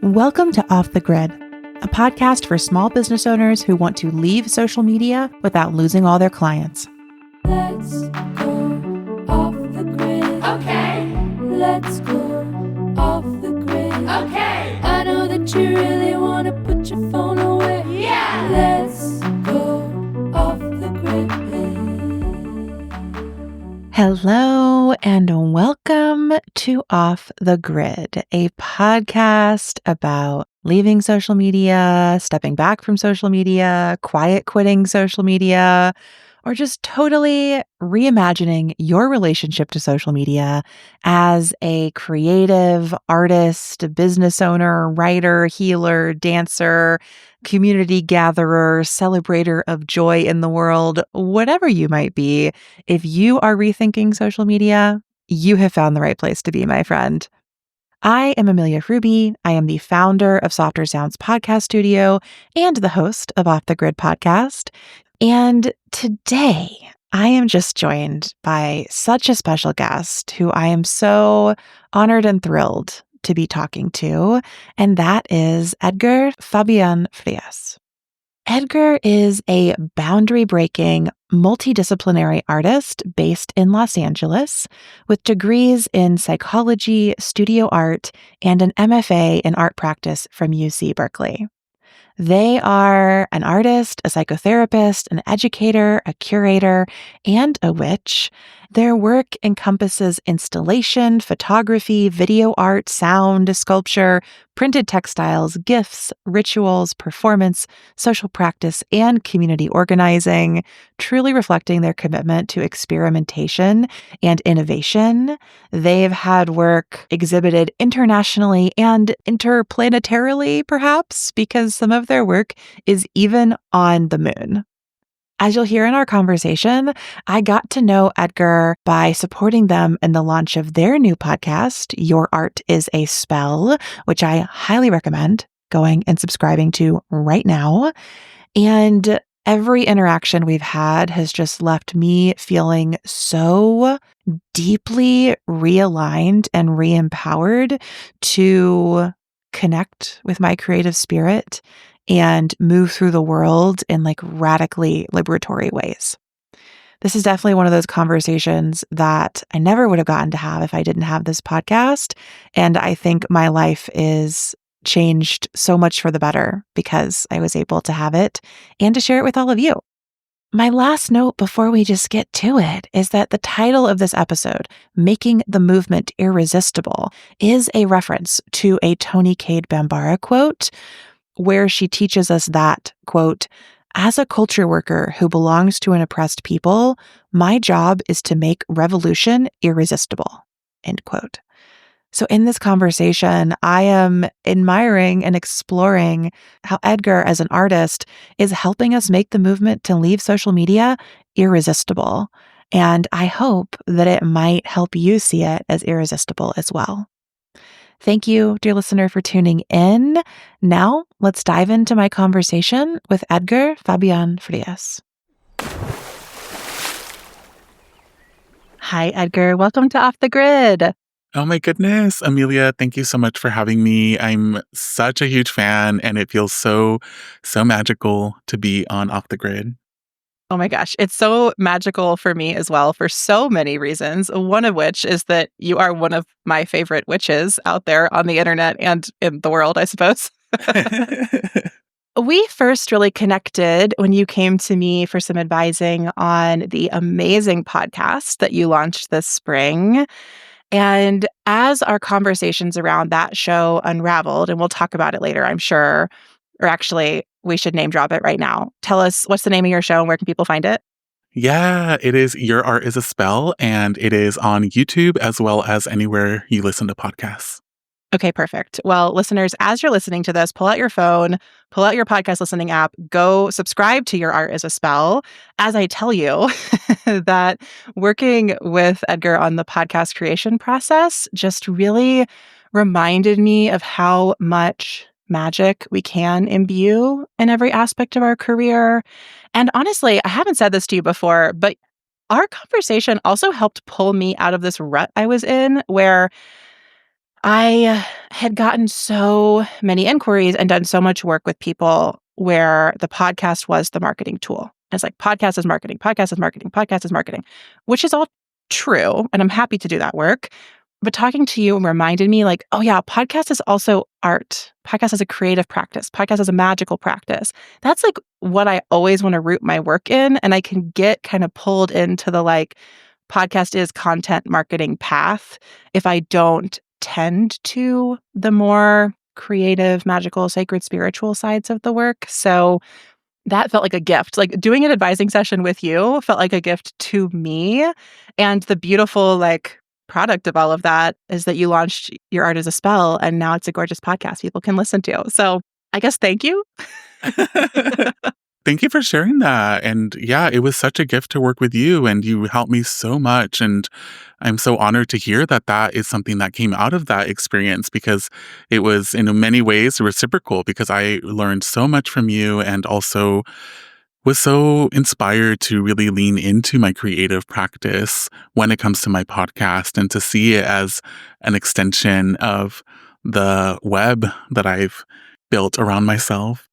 Welcome to Off the Grid, a podcast for small business owners who want to leave social media without losing all their clients. Let's go off the grid. Okay. Let's go off the grid. Okay. I know that you really want to put your phone away. Yeah. Let's go off the grid. Hello and welcome to Off the Grid, a podcast about leaving social media, stepping back from social media, quiet quitting social media, or just totally reimagining your relationship to social media as a creative artist, business owner, writer, healer, dancer, community gatherer, celebrator of joy in the world, whatever you might be. If you are rethinking social media, you have found the right place to be, my friend. I am Amelia Ruby. I am the founder of Softer Sounds Podcast Studio and the host of Off the Grid Podcast. And today, I am just joined by such a special guest who I am so honored and thrilled to be talking to, and that is Edgar Fabián Frías. Edgar is a boundary-breaking, multidisciplinary artist based in Los Angeles with degrees in psychology, studio art, and an MFA in art practice from UC Berkeley. They are an artist, a psychotherapist, an educator, a curator, and a witch. Their work encompasses installation, photography, video art, sound, sculpture, printed textiles, gifts, rituals, performance, social practice, and community organizing, truly reflecting their commitment to experimentation and innovation. They've had work exhibited internationally and interplanetarily, perhaps, because some of their work is even on the moon. As you'll hear in our conversation, I got to know Edgar by supporting them in the launch of their new podcast, Your Art is a Spell, which I highly recommend going and subscribing to right now. And every interaction we've had has just left me feeling so deeply realigned and re-empowered to connect with my creative spirit and move through the world in like radically liberatory ways. This is definitely one of those conversations that I never would have gotten to have if I didn't have this podcast. And I think my life is changed so much for the better because I was able to have it and to share it with all of you. My last note before we just get to it is that the title of this episode, Making the Movement Irresistible, is a reference to a Toni Cade Bambara quote, where she teaches us that, quote, "As a culture worker who belongs to an oppressed people, my job is to make revolution irresistible," end quote. So in this conversation, I am admiring and exploring how Edgar, as an artist, is helping us make the movement to leave social media irresistible. And I hope that it might help you see it as irresistible as well. Thank you, dear listener, for tuning in. Now, let's dive into my conversation with Edgar Fabián Frías. Hi, Edgar. Welcome to Off the Grid. Oh my goodness, Amelia, thank you so much for having me. I'm such a huge fan, and it feels so magical to be on Off the Grid. Oh my gosh, it's so magical for me as well for so many reasons, one of which is that you are one of my favorite witches out there on the internet and in the world, I suppose. We first really connected when you came to me for some advising on the amazing podcast that you launched this spring. And as our conversations around that show unraveled, and we'll talk about it later, I'm sure, or actually, we should name drop it right now. Tell us, what's the name of your show and where can people find it? Yeah, it is Your Art is a Spell, and it is on YouTube as well as anywhere you listen to podcasts. Okay, perfect. Well, listeners, as you're listening to this, pull out your phone, pull out your podcast listening app, go subscribe to Your Art is a Spell. As I tell you that working with Edgar on the podcast creation process just really reminded me of how much magic we can imbue in every aspect of our career. And honestly, I haven't said this to you before, but our conversation also helped pull me out of this rut I was in where I had gotten so many inquiries and done so much work with people where the podcast was the marketing tool. It's like podcast is marketing, podcast is marketing, podcast is marketing, which is all true. And I'm happy to do that work. But talking to you reminded me like, oh yeah, podcast is also art. Podcast is a creative practice. Podcast is a magical practice. That's like what I always want to root my work in. And I can get kind of pulled into the like podcast is content marketing path if I don't tend to the more creative, magical, sacred, spiritual sides of the work. So that felt like a gift. Like doing an advising session with you felt like a gift to me. And the beautiful like product of all of that is that you launched Your Art is a Spell and now it's a gorgeous podcast people can listen to. So I guess thank you. Thank you for sharing that. And yeah, it was such a gift to work with you, and you helped me so much. And I'm so honored to hear that that is something that came out of that experience, because it was in many ways reciprocal, because I learned so much from you and also was so inspired to really lean into my creative practice when it comes to my podcast and to see it as an extension of the web that I've built around myself.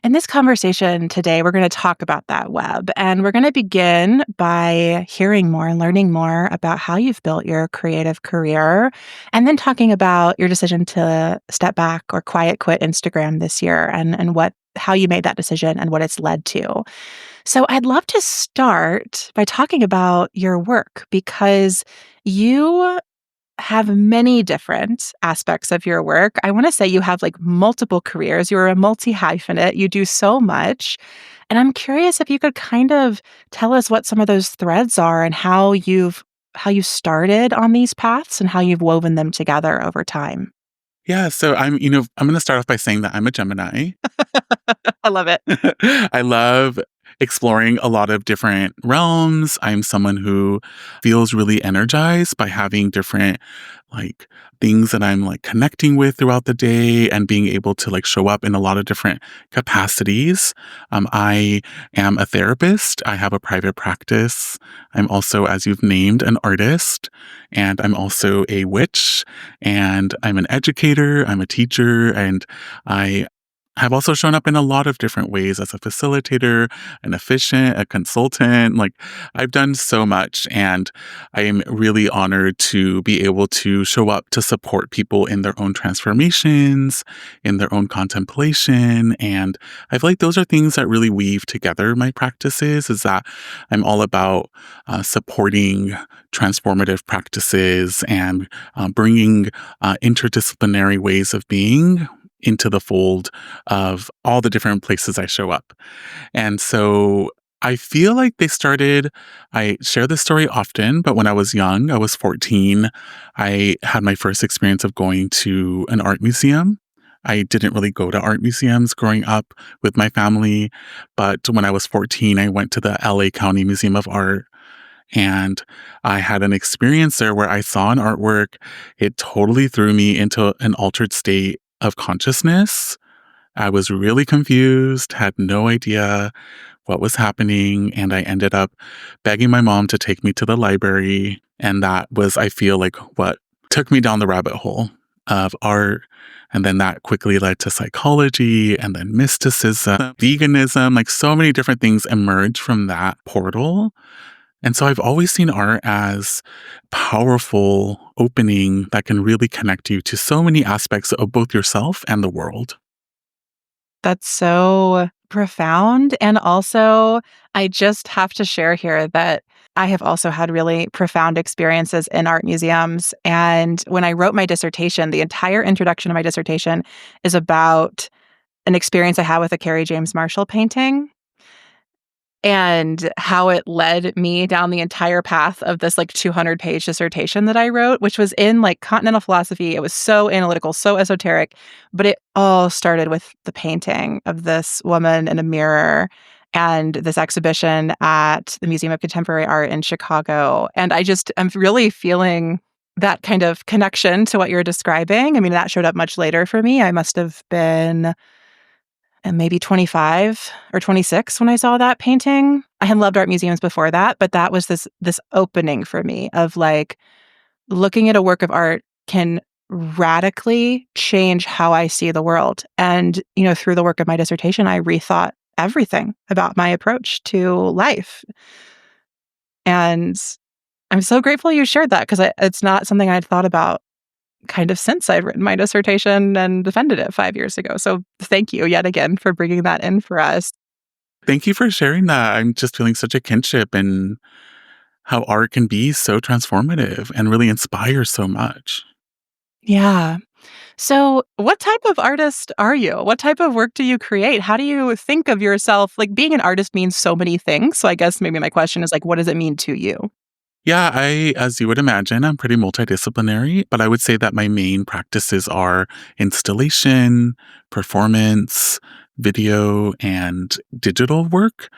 In this conversation today, we're going to talk about that web, and we're going to begin by hearing more and learning more about how you've built your creative career, and then talking about your decision to step back or quiet quit Instagram this year and how you made that decision and what it's led to. So I'd love to start by talking about your work because you have many different aspects of your work. I want to say you have like multiple careers. You're a multi-hyphenate. You do so much. And I'm curious if you could kind of tell us what some of those threads are and how you started on these paths and how you've woven them together over time. Yeah, so I'm going to start off by saying that I'm a Gemini. I love it. I love exploring a lot of different realms. I'm someone who feels really energized by having different like things that I'm like connecting with throughout the day and being able to like show up in a lot of different capacities. I am a therapist. I have a private practice. I'm also, as you've named, an artist, and I'm also a witch, and I'm an educator. I'm a teacher, and I have also shown up in a lot of different ways as a facilitator, an efficient, a consultant. Like I've done so much, and I am really honored to be able to show up to support people in their own transformations, in their own contemplation. And I feel like those are things that really weave together my practices, is that I'm all about supporting transformative practices and bringing interdisciplinary ways of being into the fold of all the different places I show up. And so I feel like I share this story often, but when I was young, I was 14, I had my first experience of going to an art museum. I didn't really go to art museums growing up with my family, but when I was 14, I went to the LA County Museum of Art. And I had an experience there where I saw an artwork. It totally threw me into an altered state of consciousness. I was really confused, had no idea what was happening, and I ended up begging my mom to take me to the library. And that was, I feel like, what took me down the rabbit hole of art. And then that quickly led to psychology and then mysticism, veganism, like so many different things emerged from that portal. And so I've always seen art as powerful opening that can really connect you to so many aspects of both yourself and the world. That's so profound. And also, I just have to share here that I have also had really profound experiences in art museums. And when I wrote my dissertation, the entire introduction of my dissertation is about an experience I had with a Carrie James Marshall painting and how it led me down the entire path of this like 200-page dissertation that I wrote, which was in like continental philosophy. It was so analytical, so esoteric, but it all started with the painting of this woman in a mirror and this exhibition at the Museum of Contemporary Art in Chicago. And I'm really feeling that kind of connection to what you're describing. I mean, that showed up much later for me. I must have been maybe 25 or 26 when I saw that painting. I had loved art museums before that, but that was this opening for me of like looking at a work of art can radically change how I see the world. And, through the work of my dissertation, I rethought everything about my approach to life. And I'm so grateful you shared that because it's not something I'd thought about kind of since I'd written my dissertation and defended it 5 years ago. So thank you yet again for bringing that in for us. Thank you for sharing that. I'm just feeling such a kinship in how art can be so transformative and really inspire so much. Yeah. So, what type of artist are you? What type of work do you create? How do you think of yourself? Like, being an artist means so many things. So, I guess maybe my question is like, what does it mean to you? Yeah, as you would imagine, I'm pretty multidisciplinary, but I would say that my main practices are installation, performance, video, and digital work.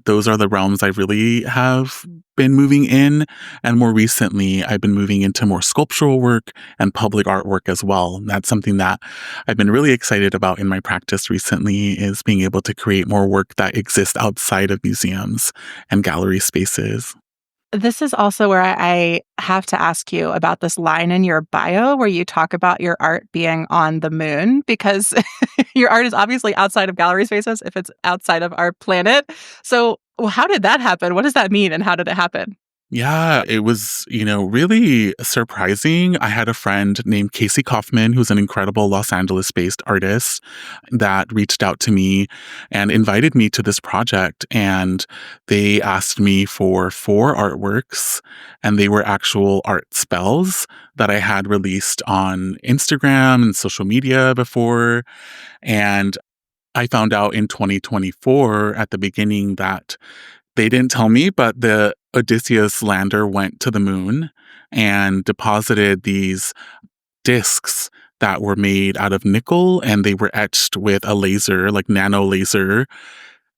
Those are the realms I really have been moving in. And more recently, I've been moving into more sculptural work and public artwork as well. That's something that I've been really excited about in my practice recently is being able to create more work that exists outside of museums and gallery spaces. This is also where I have to ask you about this line in your bio where you talk about your art being on the moon because your art is obviously outside of gallery spaces if it's outside of our planet. So, how did that happen? What does that mean and how did it happen? Yeah, it was, really surprising. I had a friend named Casey Kaufman, who's an incredible Los Angeles-based artist, that reached out to me and invited me to this project. And they asked me for 4 artworks, and they were actual art spells that I had released on Instagram and social media before. And I found out in 2024 at the beginning that they didn't tell me, but the Odysseus lander went to the moon and deposited these discs that were made out of nickel and they were etched with a laser, like nano laser.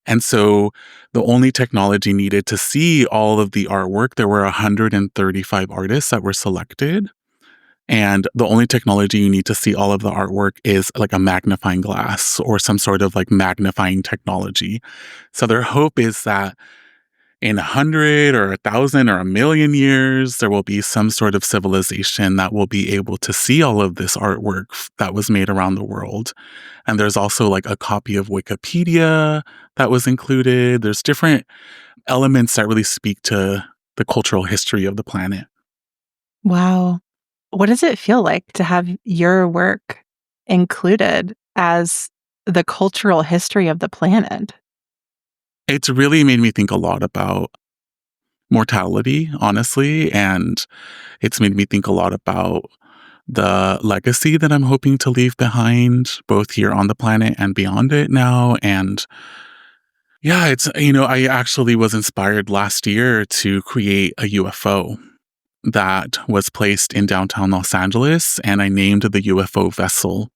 And so the only technology needed to see all of the artwork, there were 135 artists that were selected. And the only technology you need to see all of the artwork is like a magnifying glass or some sort of like magnifying technology. So their hope is that in 100 or 1,000 or 1,000,000 years, there will be some sort of civilization that will be able to see all of this artwork that was made around the world. And there's also like a copy of Wikipedia that was included. There's different elements that really speak to the cultural history of the planet. Wow. What does it feel like to have your work included as the cultural history of the planet? It's really made me think a lot about mortality, honestly, and it's made me think a lot about the legacy that I'm hoping to leave behind, both here on the planet and beyond it now. And yeah, I actually was inspired last year to create a UFO that was placed in downtown Los Angeles, and I named the UFO vessel.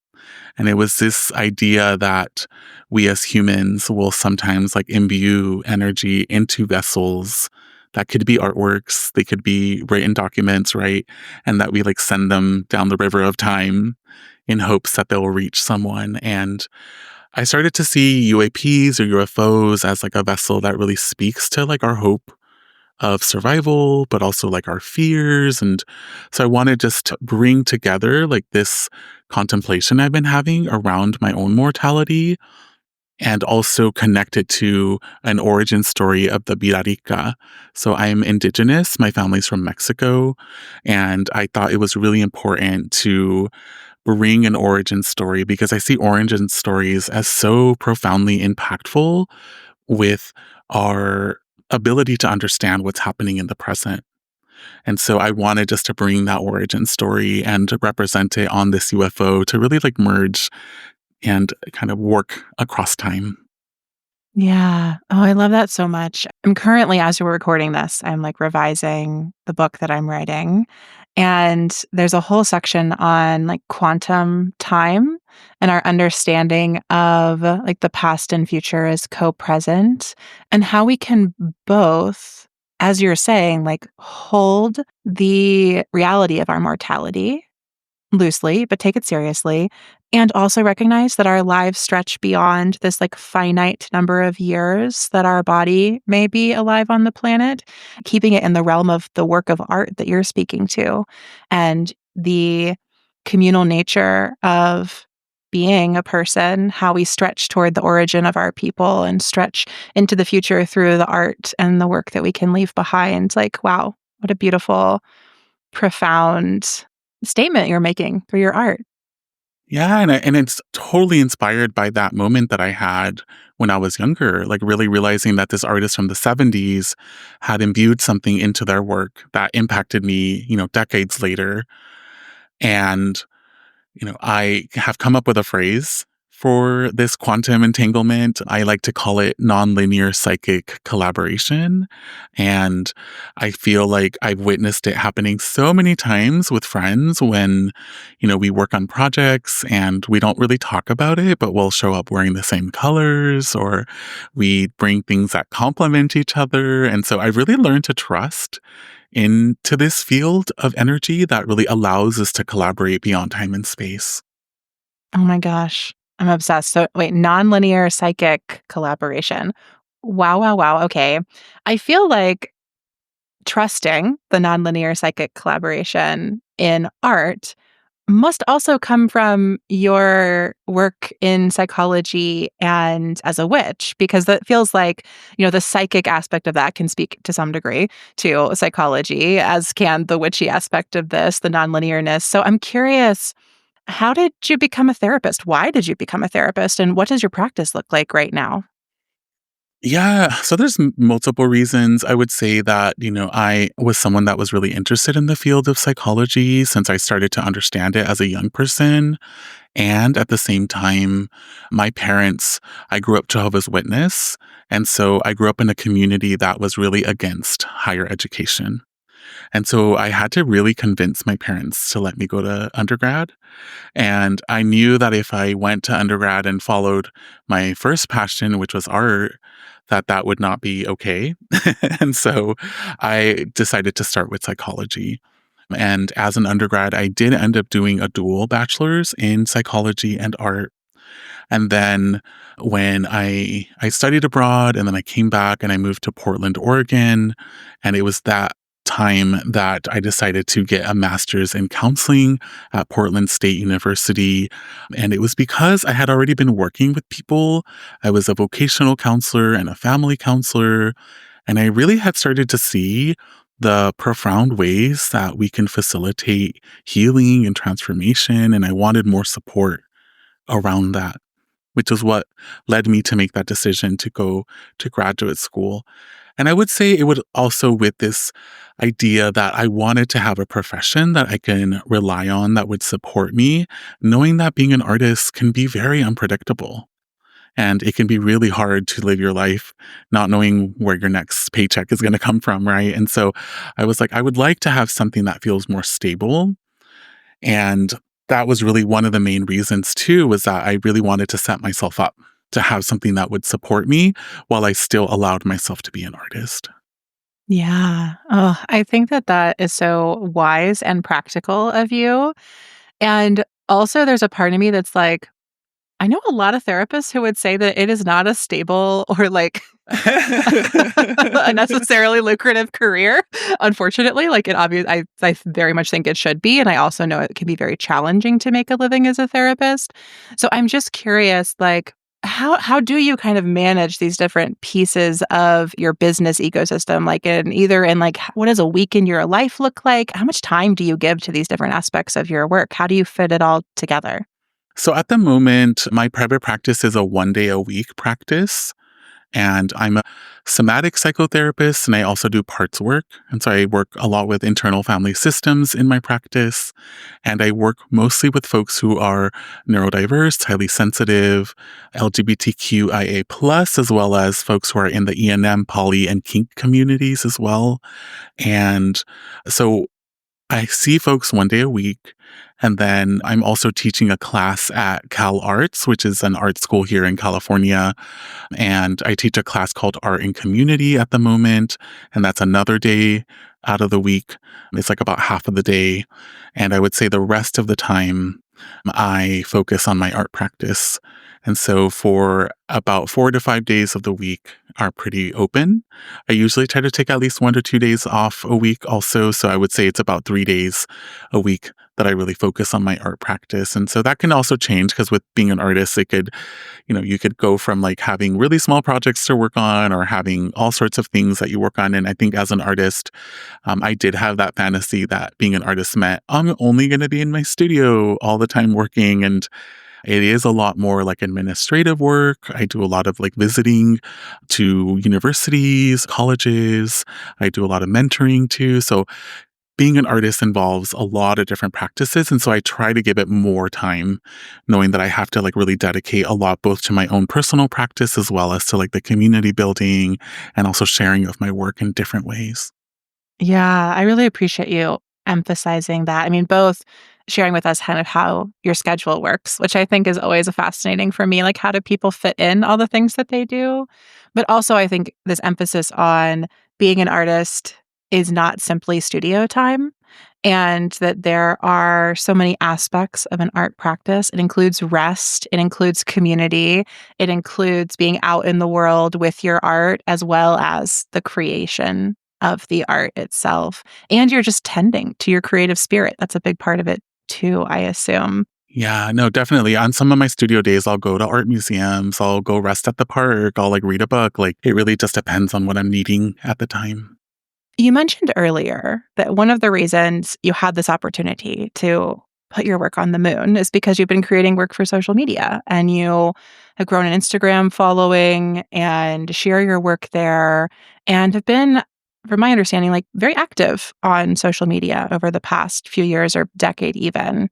And it was this idea that we as humans will sometimes like imbue energy into vessels that could be artworks, they could be written documents, right? And that we like send them down the river of time in hopes that they will reach someone. And I started to see UAPs or UFOs as like a vessel that really speaks to like our hope of survival, but also like our fears. And so I wanted just to bring together like this contemplation I've been having around my own mortality and also connect it to an origin story of the Birarica. So I'm indigenous, my family's from Mexico, and I thought it was really important to bring an origin story because I see origin stories as so profoundly impactful with our ability to understand what's happening in the present. And so I wanted just to bring that origin story and to represent it on this UFO to really like merge and kind of work across time. Yeah. Oh, I love that so much. I'm currently, as we're recording this, I'm like revising the book that I'm writing. And there's a whole section on like quantum time and our understanding of like the past and future as co-present and how we can both, as you're saying, like hold the reality of our mortality loosely, but take it seriously. And also recognize that our lives stretch beyond this like finite number of years that our body may be alive on the planet, keeping it in the realm of the work of art that you're speaking to and the communal nature of being a person, how we stretch toward the origin of our people and stretch into the future through the art and the work that we can leave behind. Like, wow, what a beautiful, profound statement you're making through your art. Yeah, and it's totally inspired by that moment that I had when I was younger, like really realizing that this artist from the 70s had imbued something into their work that impacted me, decades later. And I have come up with a phrase for this quantum entanglement. I like to call it nonlinear psychic collaboration. And I feel like I've witnessed it happening so many times with friends when, we work on projects and we don't really talk about it, but we'll show up wearing the same colors or we bring things that complement each other. And so I really learned to trust into this field of energy that really allows us to collaborate beyond time and space. Oh my gosh. I'm obsessed. So wait, nonlinear psychic collaboration. Wow, wow, wow. Okay. I feel like trusting the nonlinear psychic collaboration in art must also come from your work in psychology and as a witch, because that feels like, the psychic aspect of that can speak to some degree to psychology, as can the witchy aspect of this, the nonlinearness. So I'm curious, how did you become a therapist? Why did you become a therapist? And what does your practice look like right now? Yeah, so there's multiple reasons. I would say that, I was someone that was really interested in the field of psychology since I started to understand it as a young person. And at the same time, my parents, I grew up Jehovah's Witness. And so I grew up in a community that was really against higher education. And so I had to really convince my parents to let me go to undergrad. And I knew that if I went to undergrad and followed my first passion, which was art, that would not be okay. And so I decided to start with psychology. And as an undergrad, I did end up doing a dual bachelor's in psychology and art. And then when I studied abroad and then I came back and I moved to Portland, Oregon, and it was that time that I decided to get a master's in counseling at Portland State University. And it was because I had already been working with people. I was a vocational counselor and a family counselor, and I really had started to see the profound ways that we can facilitate healing and transformation. And I wanted more support around that, which is what led me to make that decision to go to graduate school. And I would say it would also with this idea that I wanted to have a profession that I can rely on that would support me, knowing that being an artist can be very unpredictable. And it can be really hard to live your life not knowing where your next paycheck is going to come from, right? And so I was like, I would like to have something that feels more stable. And that was really one of the main reasons too, was that I really wanted to set myself up to have something that would support me while I still allowed myself to be an artist. Yeah. Oh, I think that that is so wise and practical of you. And also, there's a part of me that's like, I know a lot of therapists who would say that it is not a stable or like a necessarily lucrative career. Unfortunately, like it obviously, I very much think it should be, and I also know it can be very challenging to make a living as a therapist. So I'm just curious, like. How do you kind of manage these different pieces of your business ecosystem? Like in like what does a week in your life look like? How much time do you give to these different aspects of your work? How do you fit it all together? So at the moment, my private practice is a 1 day a week practice. And I'm a somatic psychotherapist, and I also do parts work. And so I work a lot with internal family systems in my practice. And I work mostly with folks who are neurodiverse, highly sensitive, LGBTQIA+, as well as folks who are in the ENM, poly, and kink communities as well. And so I see folks 1 day a week. And then I'm also teaching a class at Cal Arts, which is an art school here in California. And I teach a class called Art and Community at the moment. And that's another day out of the week. It's like about half of the day. And I would say the rest of the time, I focus on my art practice. And so for about 4 to 5 days of the week are pretty open. I usually try to take at least 1 to 2 days off a week also. So I would say it's about 3 days a week that I really focus on my art practice. And so that can also change because with being an artist, it could, you could go from like having really small projects to work on or having all sorts of things that you work on. And I think as an artist, I did have that fantasy that being an artist meant I'm only going to be in my studio all the time working. And it is a lot more like administrative work. I do a lot of like visiting to universities, colleges. I do a lot of mentoring too. So being an artist involves a lot of different practices. And so I try to give it more time, knowing that I have to like really dedicate a lot both to my own personal practice as well as to like the community building and also sharing of my work in different ways. Yeah, I really appreciate you emphasizing that. I mean, both sharing with us kind of how your schedule works, which I think is always a fascinating for me. Like, how do people fit in all the things that they do? But also, I think this emphasis on being an artist is not simply studio time, and that there are so many aspects of an art practice. It includes rest, it includes community, it includes being out in the world with your art, as well as the creation of the art itself. And you're just tending to your creative spirit. That's a big part of it too, I assume. Yeah, no, definitely. On some of my studio days, I'll go to art museums, I'll go rest at the park, I'll like read a book. Like it really just depends on what I'm needing at the time. You mentioned earlier that one of the reasons you had this opportunity to put your work on the moon is because you've been creating work for social media and you have grown an Instagram following and share your work there and have been, from my understanding, like very active on social media over the past few years or decade even.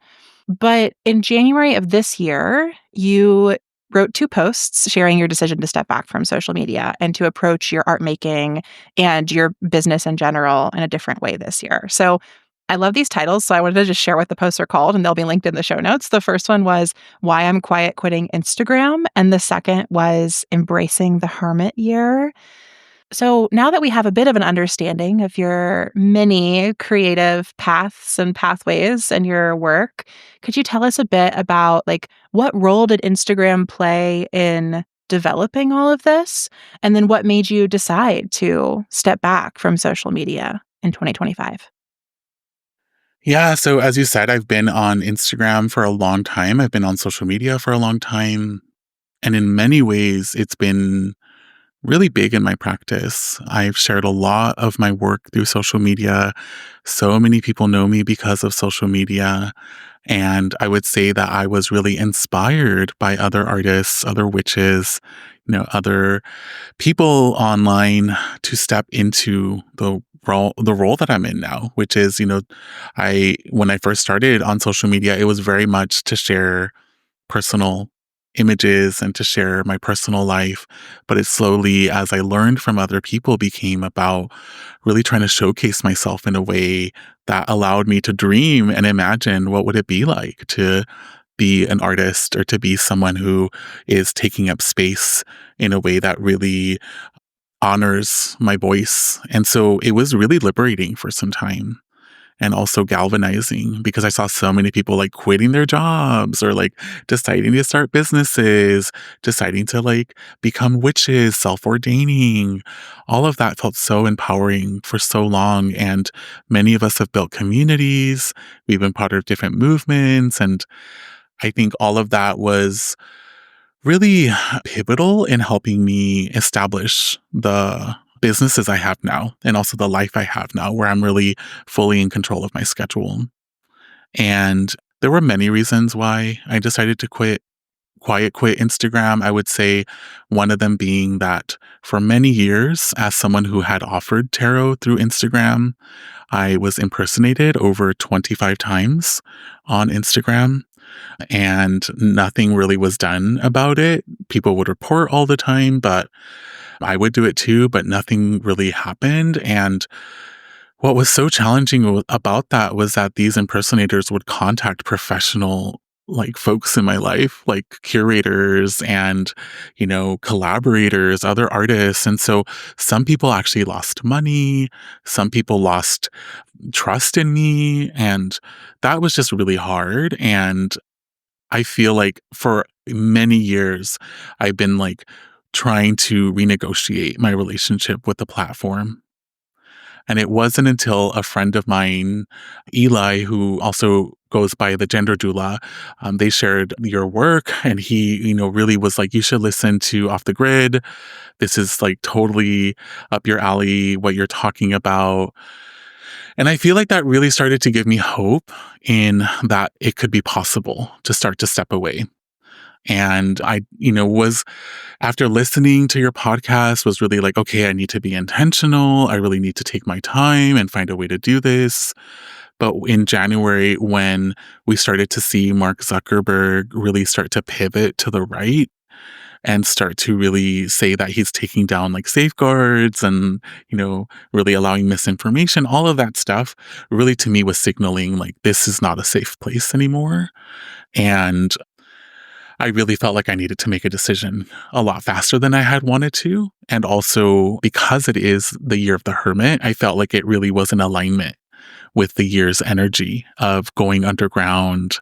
But in January of this year, you wrote 2 posts sharing your decision to step back from social media and to approach your art making and your business in general in a different way this year. So I love these titles, so I wanted to just share what the posts are called, and they'll be linked in the show notes. The first one was Why I'm Quiet Quitting Instagram, and the second was Embracing the Hermit Year. So now that we have a bit of an understanding of your many creative paths and pathways and your work, could you tell us a bit about like what role did Instagram play in developing all of this? And then what made you decide to step back from social media in 2025? Yeah, so as you said, I've been on Instagram for a long time. I've been on social media for a long time. And in many ways, it's been really big in my practice. I've shared a lot of my work through social media. So many people know me because of social media. And I would say that I was really inspired by other artists, other witches, other people online to step into the role that I'm in now, which is, I when I first started on social media, it was very much to share personal images and to share my personal life. But it slowly, as I learned from other people, became about really trying to showcase myself in a way that allowed me to dream and imagine what would it be like to be an artist or to be someone who is taking up space in a way that really honors my voice. And so it was really liberating for some time and also galvanizing because I saw so many people like quitting their jobs or like deciding to start businesses, deciding to like become witches, self-ordaining. All of that felt so empowering for so long. And many of us have built communities. We've been part of different movements. And I think all of that was really pivotal in helping me establish the businesses I have now and also the life I have now, where I'm really fully in control of my schedule. And there were many reasons why I decided to quiet quit Instagram. I would say one of them being that for many years, as someone who had offered tarot through Instagram, I was impersonated over 25 times on Instagram and nothing really was done about it. People would report all the time, but I would do it too, but nothing really happened. And what was so challenging about that was that these impersonators would contact professional like folks in my life, like curators and, collaborators, other artists. And so some people actually lost money. Some people lost trust in me. And that was just really hard. And I feel like for many years, I've been like trying to renegotiate my relationship with the platform. And it wasn't until a friend of mine, Eli, who also goes by the gender doula, they shared your work, and he, really was like, you should listen to Off the Grid. This is like totally up your alley, what you're talking about. And I feel like that really started to give me hope in that it could be possible to start to step away. And I, was after listening to your podcast was really like, okay, I need to be intentional. I really need to take my time and find a way to do this. But in January, when we started to see Mark Zuckerberg really start to pivot to the right and start to really say that he's taking down like safeguards and, really allowing misinformation, all of that stuff really to me was signaling like this is not a safe place anymore. And I really felt like I needed to make a decision a lot faster than I had wanted to. And also because it is the year of the hermit, I felt like it really was in alignment with the year's energy of going underground,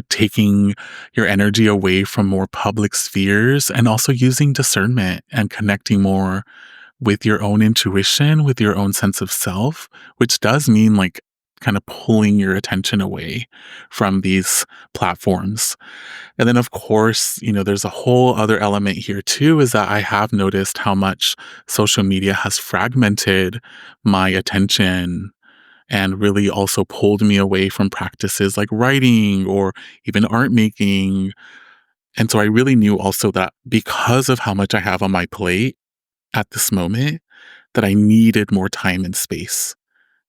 taking your energy away from more public spheres and also using discernment and connecting more with your own intuition, with your own sense of self, which does mean like kind of pulling your attention away from these platforms. And then, of course, there's a whole other element here too, is that I have noticed how much social media has fragmented my attention and really also pulled me away from practices like writing or even art making. And so I really knew also that because of how much I have on my plate at this moment, that I needed more time and space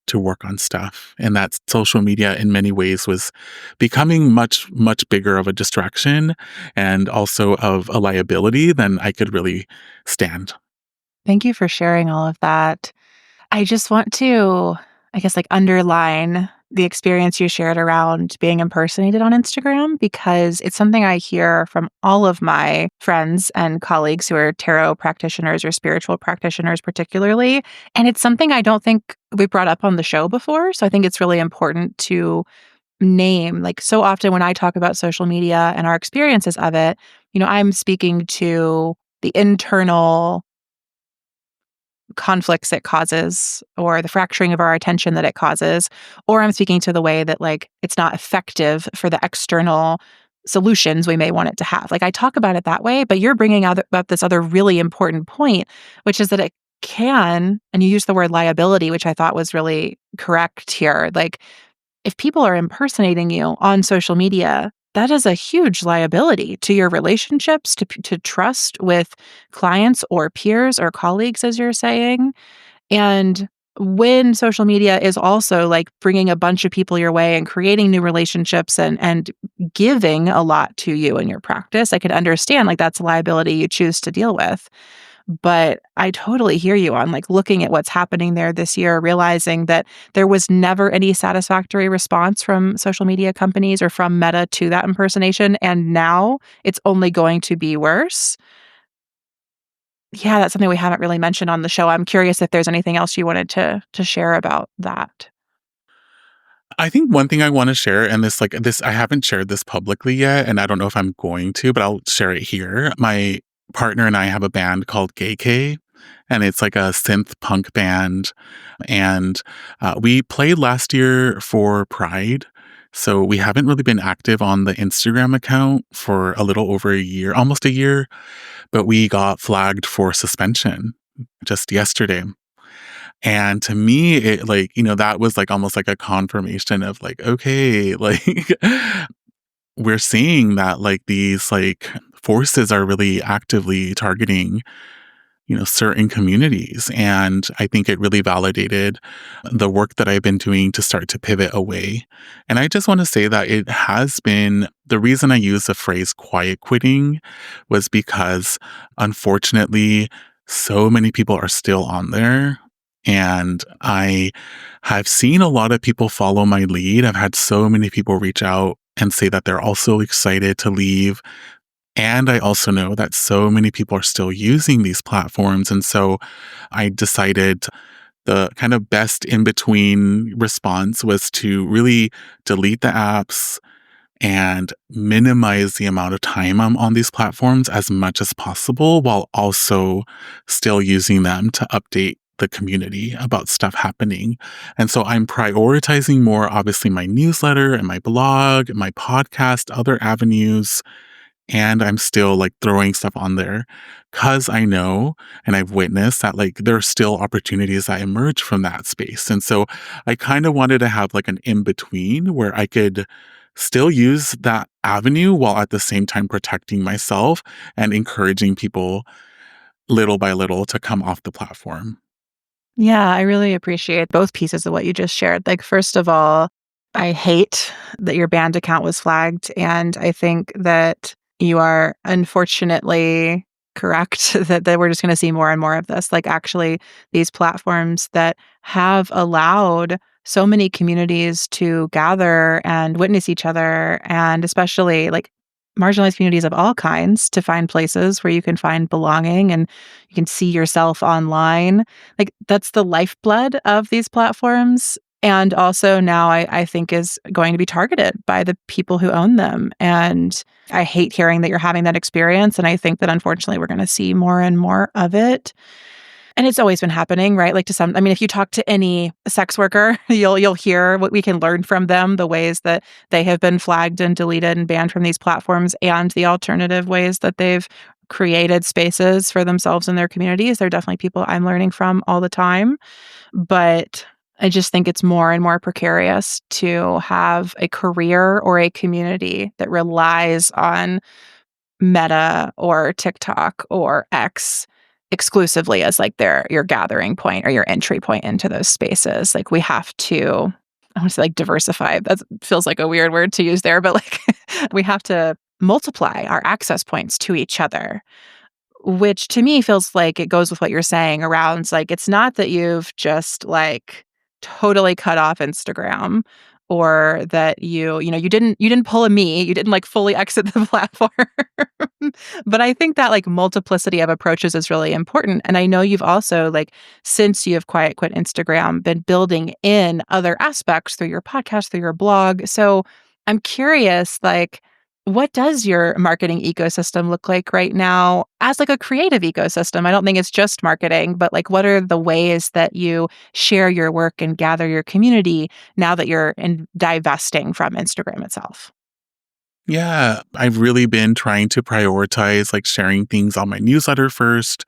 to work on stuff. And that social media in many ways was becoming much, much bigger of a distraction and also of a liability than I could really stand. Thank you for sharing all of that. I just want to, I guess, like underline the experience you shared around being impersonated on Instagram, because it's something I hear from all of my friends and colleagues who are tarot practitioners or spiritual practitioners, particularly. And it's something I don't think we brought up on the show before. So I think it's really important to name, like, so often when I talk about social media and our experiences of it, I'm speaking to the internal conflicts it causes or the fracturing of our attention that it causes, or I'm speaking to the way that like it's not effective for the external solutions we may want it to have. Like I talk about it that way, but you're bringing up this other really important point, which is that it can, and you use the word liability, which I thought was really correct here. Like if people are impersonating you on social media, that is a huge liability to your relationships, to trust with clients or peers or colleagues, as you're saying. And when social media is also like bringing a bunch of people your way and creating new relationships and giving a lot to you in your practice, I could understand like that's a liability you choose to deal with. But I totally hear you on like looking at what's happening there this year, realizing that there was never any satisfactory response from social media companies or from Meta to that impersonation. And now it's only going to be worse. Yeah, that's something we haven't really mentioned on the show. I'm curious if there's anything else you wanted to share about that. I think one thing I want to share, and this, I haven't shared this publicly yet, and I don't know if I'm going to, but I'll share it here. My partner and I have a band called Gay K, and it's like a synth punk band. And we played last year for Pride. So we haven't really been active on the Instagram account for a little over a year, almost a year, but we got flagged for suspension just yesterday. And to me, it like, that was like almost like a confirmation of like, okay, like we're seeing that like these like forces are really actively targeting, certain communities. And I think it really validated the work that I've been doing to start to pivot away. And I just want to say that it has been the reason I use the phrase quiet quitting was because unfortunately, so many people are still on there. And I have seen a lot of people follow my lead. I've had so many people reach out and say that they're also excited to leave. And I also know that so many people are still using these platforms. And so I decided the kind of best in between response was to really delete the apps and minimize the amount of time I'm on these platforms as much as possible while also still using them to update the community, about stuff happening. And so I'm prioritizing more, obviously, my newsletter and my blog, my podcast, other avenues, and I'm still like throwing stuff on there because I know and I've witnessed that like there are still opportunities that emerge from that space. And so I kind of wanted to have like an in between where I could still use that avenue while at the same time protecting myself and encouraging people little by little to come off the platform. Yeah, I really appreciate both pieces of what you just shared. Like, first of all, I hate that your banned account was flagged. And I think that you are unfortunately correct that we're just going to see more and more of this. Like, actually, these platforms that have allowed so many communities to gather and witness each other, and especially like marginalized communities of all kinds to find places where you can find belonging and you can see yourself online, like, that's the lifeblood of these platforms. And also now I think is going to be targeted by the people who own them. And I hate hearing that you're having that experience. And I think that unfortunately we're going to see more and more of it. And it's always been happening, right? Like, to some, I mean, if you talk to any sex worker, you'll hear what we can learn from them, the ways that they have been flagged and deleted and banned from these platforms, and the alternative ways that they've created spaces for themselves and their communities. They're definitely people I'm learning from all the time. But I just think it's more and more precarious to have a career or a community that relies on Meta or TikTok or X exclusively as like your gathering point or your entry point into those spaces. Like, we have to, I want to say like diversify. That feels like a weird word to use there, but like we have to multiply our access points to each other, which to me feels like it goes with what you're saying around like it's not that you've just like totally cut off Instagram, or that you didn't pull a me, you didn't like fully exit the platform. But I think that like multiplicity of approaches is really important. And I know you've also, like, since you have quiet quit Instagram, been building in other aspects through your podcast, through your blog. So I'm curious, like, what does your marketing ecosystem look like right now as like a creative ecosystem? I don't think it's just marketing, but like, what are the ways that you share your work and gather your community now that you're divesting from Instagram itself? Yeah, I've really been trying to prioritize like sharing things on my newsletter first,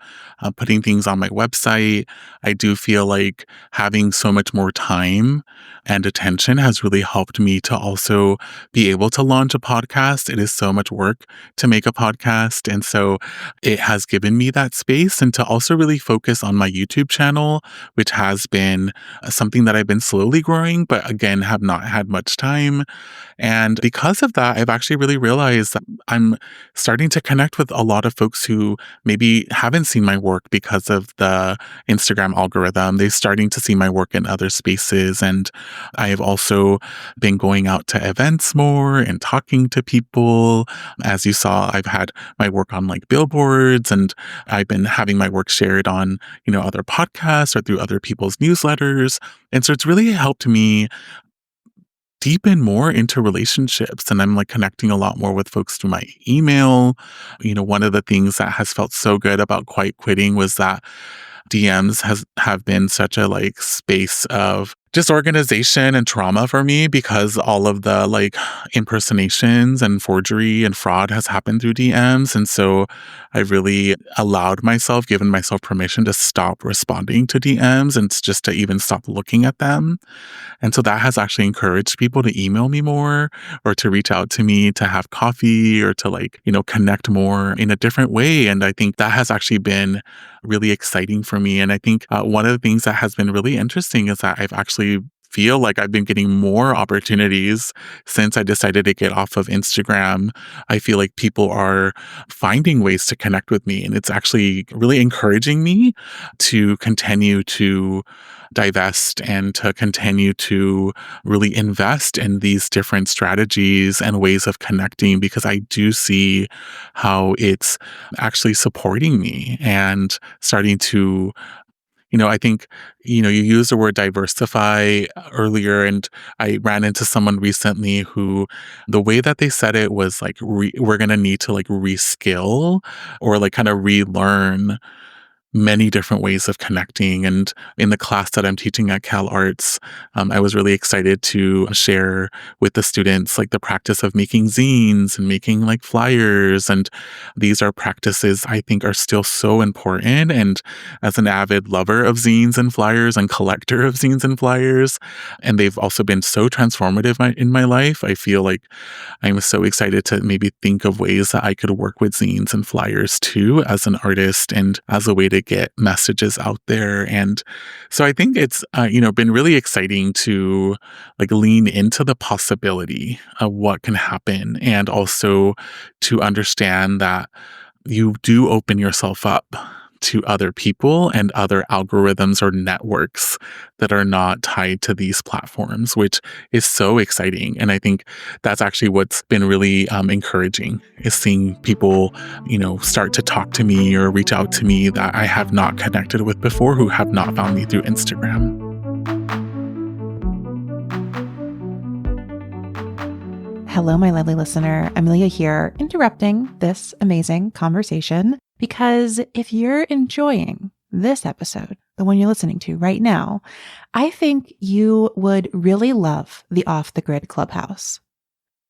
putting things on my website. I do feel like having so much more time and attention has really helped me to also be able to launch a podcast. It is so much work to make a podcast. And so it has given me that space and to also really focus on my YouTube channel, which has been something that I've been slowly growing, but again, have not had much time. And because of that, I've actually really realized that I'm starting to connect with a lot of folks who maybe haven't seen my work because of the Instagram algorithm. They're starting to see my work in other spaces. And I have also been going out to events more and talking to people. As you saw, I've had my work on like billboards, and I've been having my work shared on, other podcasts or through other people's newsletters. And so it's really helped me deepen more into relationships, and I'm like connecting a lot more with folks through my email. One of the things that has felt so good about quiet quitting was that DMs have been such a like space of just organization and trauma for me, because all of the like impersonations and forgery and fraud has happened through DMs. And so I really given myself permission to stop responding to DMs and just to even stop looking at them. And so that has actually encouraged people to email me more, or to reach out to me to have coffee, or to like, connect more in a different way. And I think that has actually been really exciting for me. And I think one of the things that has been really interesting is that I've actually feel like I've been getting more opportunities since I decided to get off of Instagram. I feel like people are finding ways to connect with me, and it's actually really encouraging me to continue to divest and to continue to really invest in these different strategies and ways of connecting, because I do see how it's actually supporting me and starting to I think, you used the word diversify earlier, and I ran into someone recently who the way that they said it was like, we're going to need to like reskill or like kind of relearn many different ways of connecting. And in the class that I'm teaching at Cal Arts, I was really excited to share with the students like the practice of making zines and making like flyers. And these are practices I think are still so important. And as an avid lover of zines and flyers and collector of zines and flyers, and they've also been so transformative in my life, I feel like I'm so excited to maybe think of ways that I could work with zines and flyers too as an artist and as a way to get messages out there. And so I think it's, been really exciting to like lean into the possibility of what can happen and also to understand that you do open yourself up to other people and other algorithms or networks that are not tied to these platforms, which is so exciting. And I think that's actually what's been really encouraging is seeing people, start to talk to me or reach out to me that I have not connected with before, who have not found me through Instagram. Hello, my lovely listener. Amelia here, interrupting this amazing conversation because if you're enjoying this episode, the one you're listening to right now, I think you would really love the Off the Grid Clubhouse.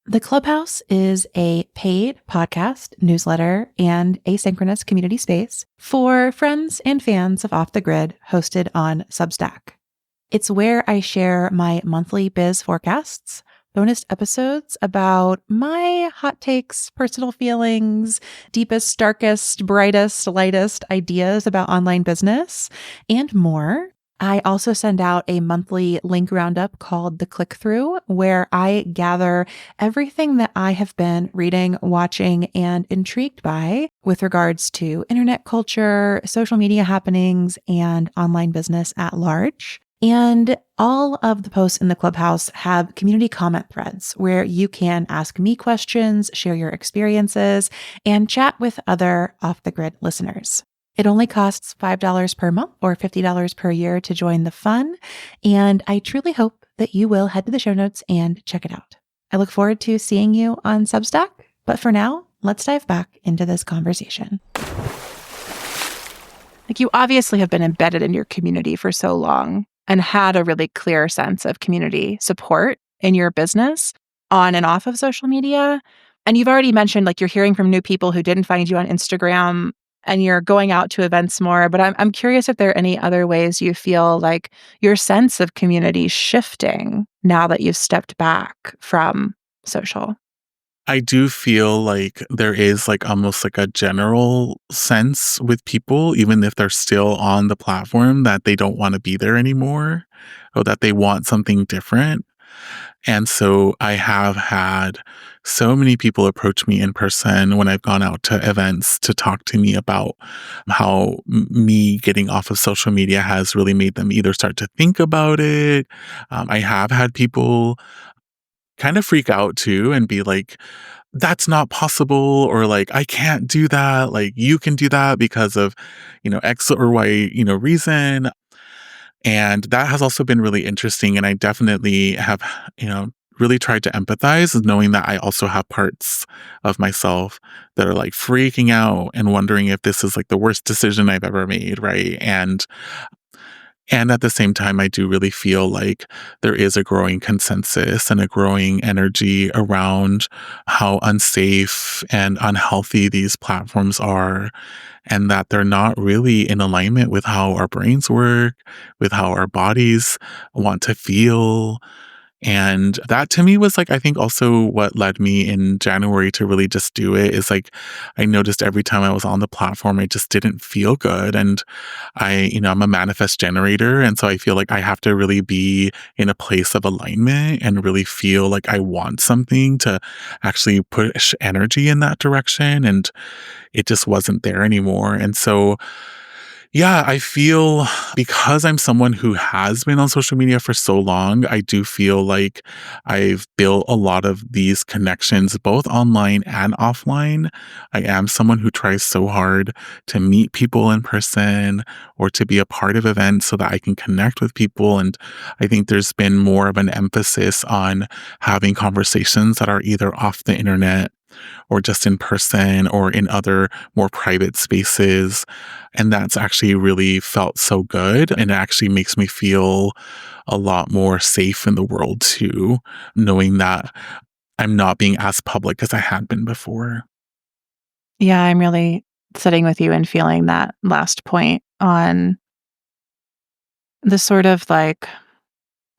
The Clubhouse is a paid podcast, newsletter, and asynchronous community space for friends and fans of Off the Grid hosted on Substack. It's where I share my monthly biz forecasts, bonus episodes about my hot takes, personal feelings, deepest, darkest, brightest, lightest ideas about online business, and more. I also send out a monthly link roundup called The Click Through, where I gather everything that I have been reading, watching, and intrigued by with regards to internet culture, social media happenings, and online business at large. And all of the posts in the Clubhouse have community comment threads where you can ask me questions, share your experiences, and chat with other Off the Grid listeners. It only costs $5 per month or $50 per year to join the fun, and I truly hope that you will head to the show notes and check it out. I look forward to seeing you on Substack, but for now, let's dive back into this conversation. Like, you obviously have been embedded in your community for so long and had a really clear sense of community support in your business on and off of social media. And you've already mentioned, like, you're hearing from new people who didn't find you on Instagram and you're going out to events more. But I'm curious if there are any other ways you feel like your sense of community shifting now that you've stepped back from social. I do feel like there is like almost like a general sense with people, even if they're still on the platform, that they don't want to be there anymore or that they want something different. And so I have had so many people approach me in person when I've gone out to events to talk to me about how me getting off of social media has really made them either start to think about it. I have had people kind of freak out too and be like, that's not possible, or like, I can't do that. Like, you can do that because of, X or Y, reason. And that has also been really interesting. And I definitely have, really tried to empathize, knowing that I also have parts of myself that are like freaking out and wondering if this is like the worst decision I've ever made. Right. And at the same time, I do really feel like there is a growing consensus and a growing energy around how unsafe and unhealthy these platforms are, and that they're not really in alignment with how our brains work, with how our bodies want to feel. And that to me was like, I think also what led me in January to really just do it is like, I noticed every time I was on the platform, I just didn't feel good. And I'm a manifest generator. And so I feel like I have to really be in a place of alignment and really feel like I want something to actually push energy in that direction. And it just wasn't there anymore. And so yeah, I feel because I'm someone who has been on social media for so long, I do feel like I've built a lot of these connections, both online and offline. I am someone who tries so hard to meet people in person or to be a part of events so that I can connect with people. And I think there's been more of an emphasis on having conversations that are either off the internet or just in person or in other more private spaces. And that's actually really felt so good. And it actually makes me feel a lot more safe in the world too, knowing that I'm not being as public as I had been before. Yeah, I'm really sitting with you and feeling that last point on the sort of like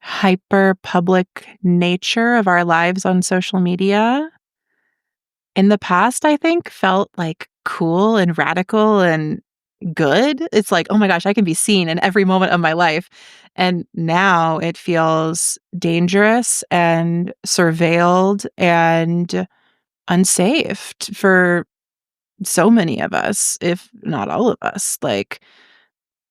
hyper public nature of our lives on social media. In the past, I think felt like cool and radical and good. It's like, oh my gosh, I can be seen in every moment of my life. And now it feels dangerous and surveilled and unsafe for so many of us, if not all of us. Like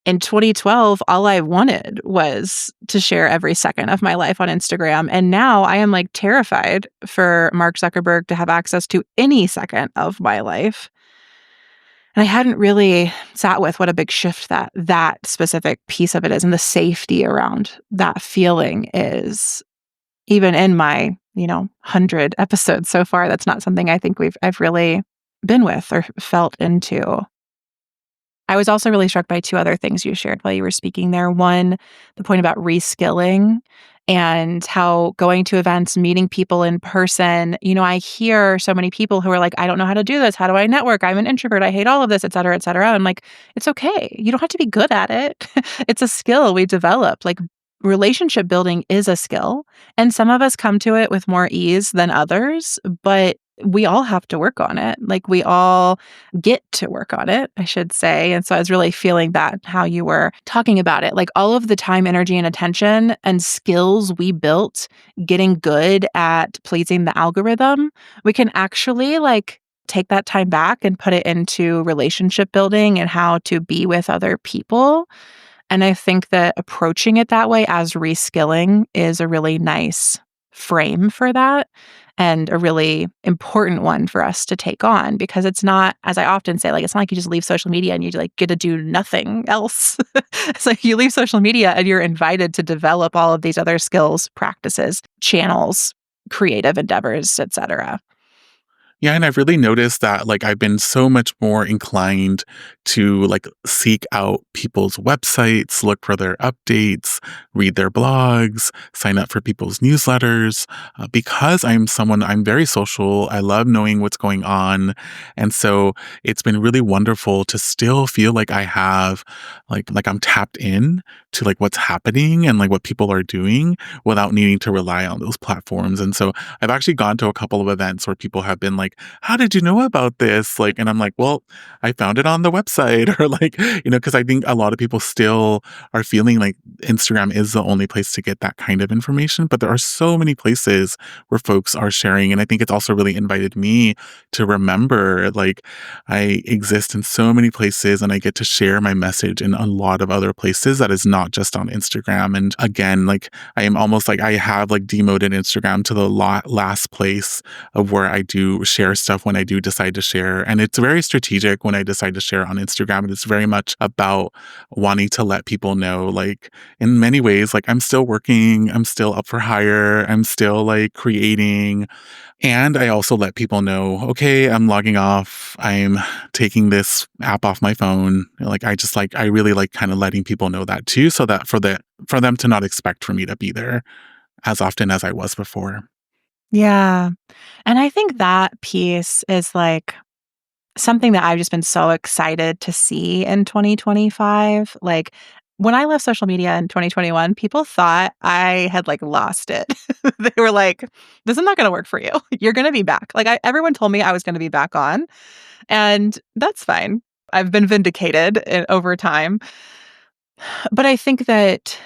in 2012, all I wanted was to share every second of my life on Instagram. And now I am like terrified for Mark Zuckerberg to have access to any second of my life. And I hadn't really sat with what a big shift that specific piece of it is and the safety around that feeling is. Even in my, 100 episodes so far, that's not something I think I've really been with or felt into. I was also really struck by two other things you shared while you were speaking there. One, the point about reskilling and how going to events, meeting people in person. I hear so many people who are like, I don't know how to do this. How do I network? I'm an introvert. I hate all of this, et cetera, et cetera. I'm like, it's okay. You don't have to be good at it. It's a skill we develop. Like relationship building is a skill. And some of us come to it with more ease than others, but we all have to work on it. Like we all get to work on it, I should say. And so I was really feeling that how you were talking about it, like all of the time, energy, and attention and skills we built getting good at pleasing the algorithm, we can actually like take that time back and put it into relationship building and how to be with other people. And I think that approaching it that way as reskilling is a really nice frame for that and a really important one for us to take on because it's not, as I often say, like it's not like you just leave social media and you like get to do nothing else. It's like you leave social media and you're invited to develop all of these other skills, practices, channels, creative endeavors, etc. Yeah, and I've really noticed that like I've been so much more inclined to like seek out people's websites, look for their updates, read their blogs, sign up for people's newsletters because I'm very social. I love knowing what's going on. And so it's been really wonderful to still feel like I have like I'm tapped in to like what's happening and like what people are doing without needing to rely on those platforms. And so I've actually gone to a couple of events where people have been like, how did you know about this? Like, and I'm like, well, I found it on the website or like, because I think a lot of people still are feeling like Instagram is the only place to get that kind of information. But there are so many places where folks are sharing. And I think it's also really invited me to remember like I exist in so many places and I get to share my message in a lot of other places that is not just on Instagram. And again, like I am almost like I have like demoted Instagram to the last place of where I do share stuff when I do decide to share. And it's very strategic when I decide to share on Instagram. And it's very much about wanting to let people know, like in many ways, like I'm still working, I'm still up for hire, I'm still like creating. And I also let people know, okay, I'm logging off. I'm taking this app off my phone. Like I really like kind of letting people know that too, so that for them to not expect for me to be there as often as I was before. Yeah. And I think that piece is like something that I've just been so excited to see in 2025. Like when I left social media in 2021, people thought I had like lost it. They were like, this is not going to work for you. You're going to be back. Like everyone told me I was going to be back on, and that's fine. I've been vindicated over time. But I think that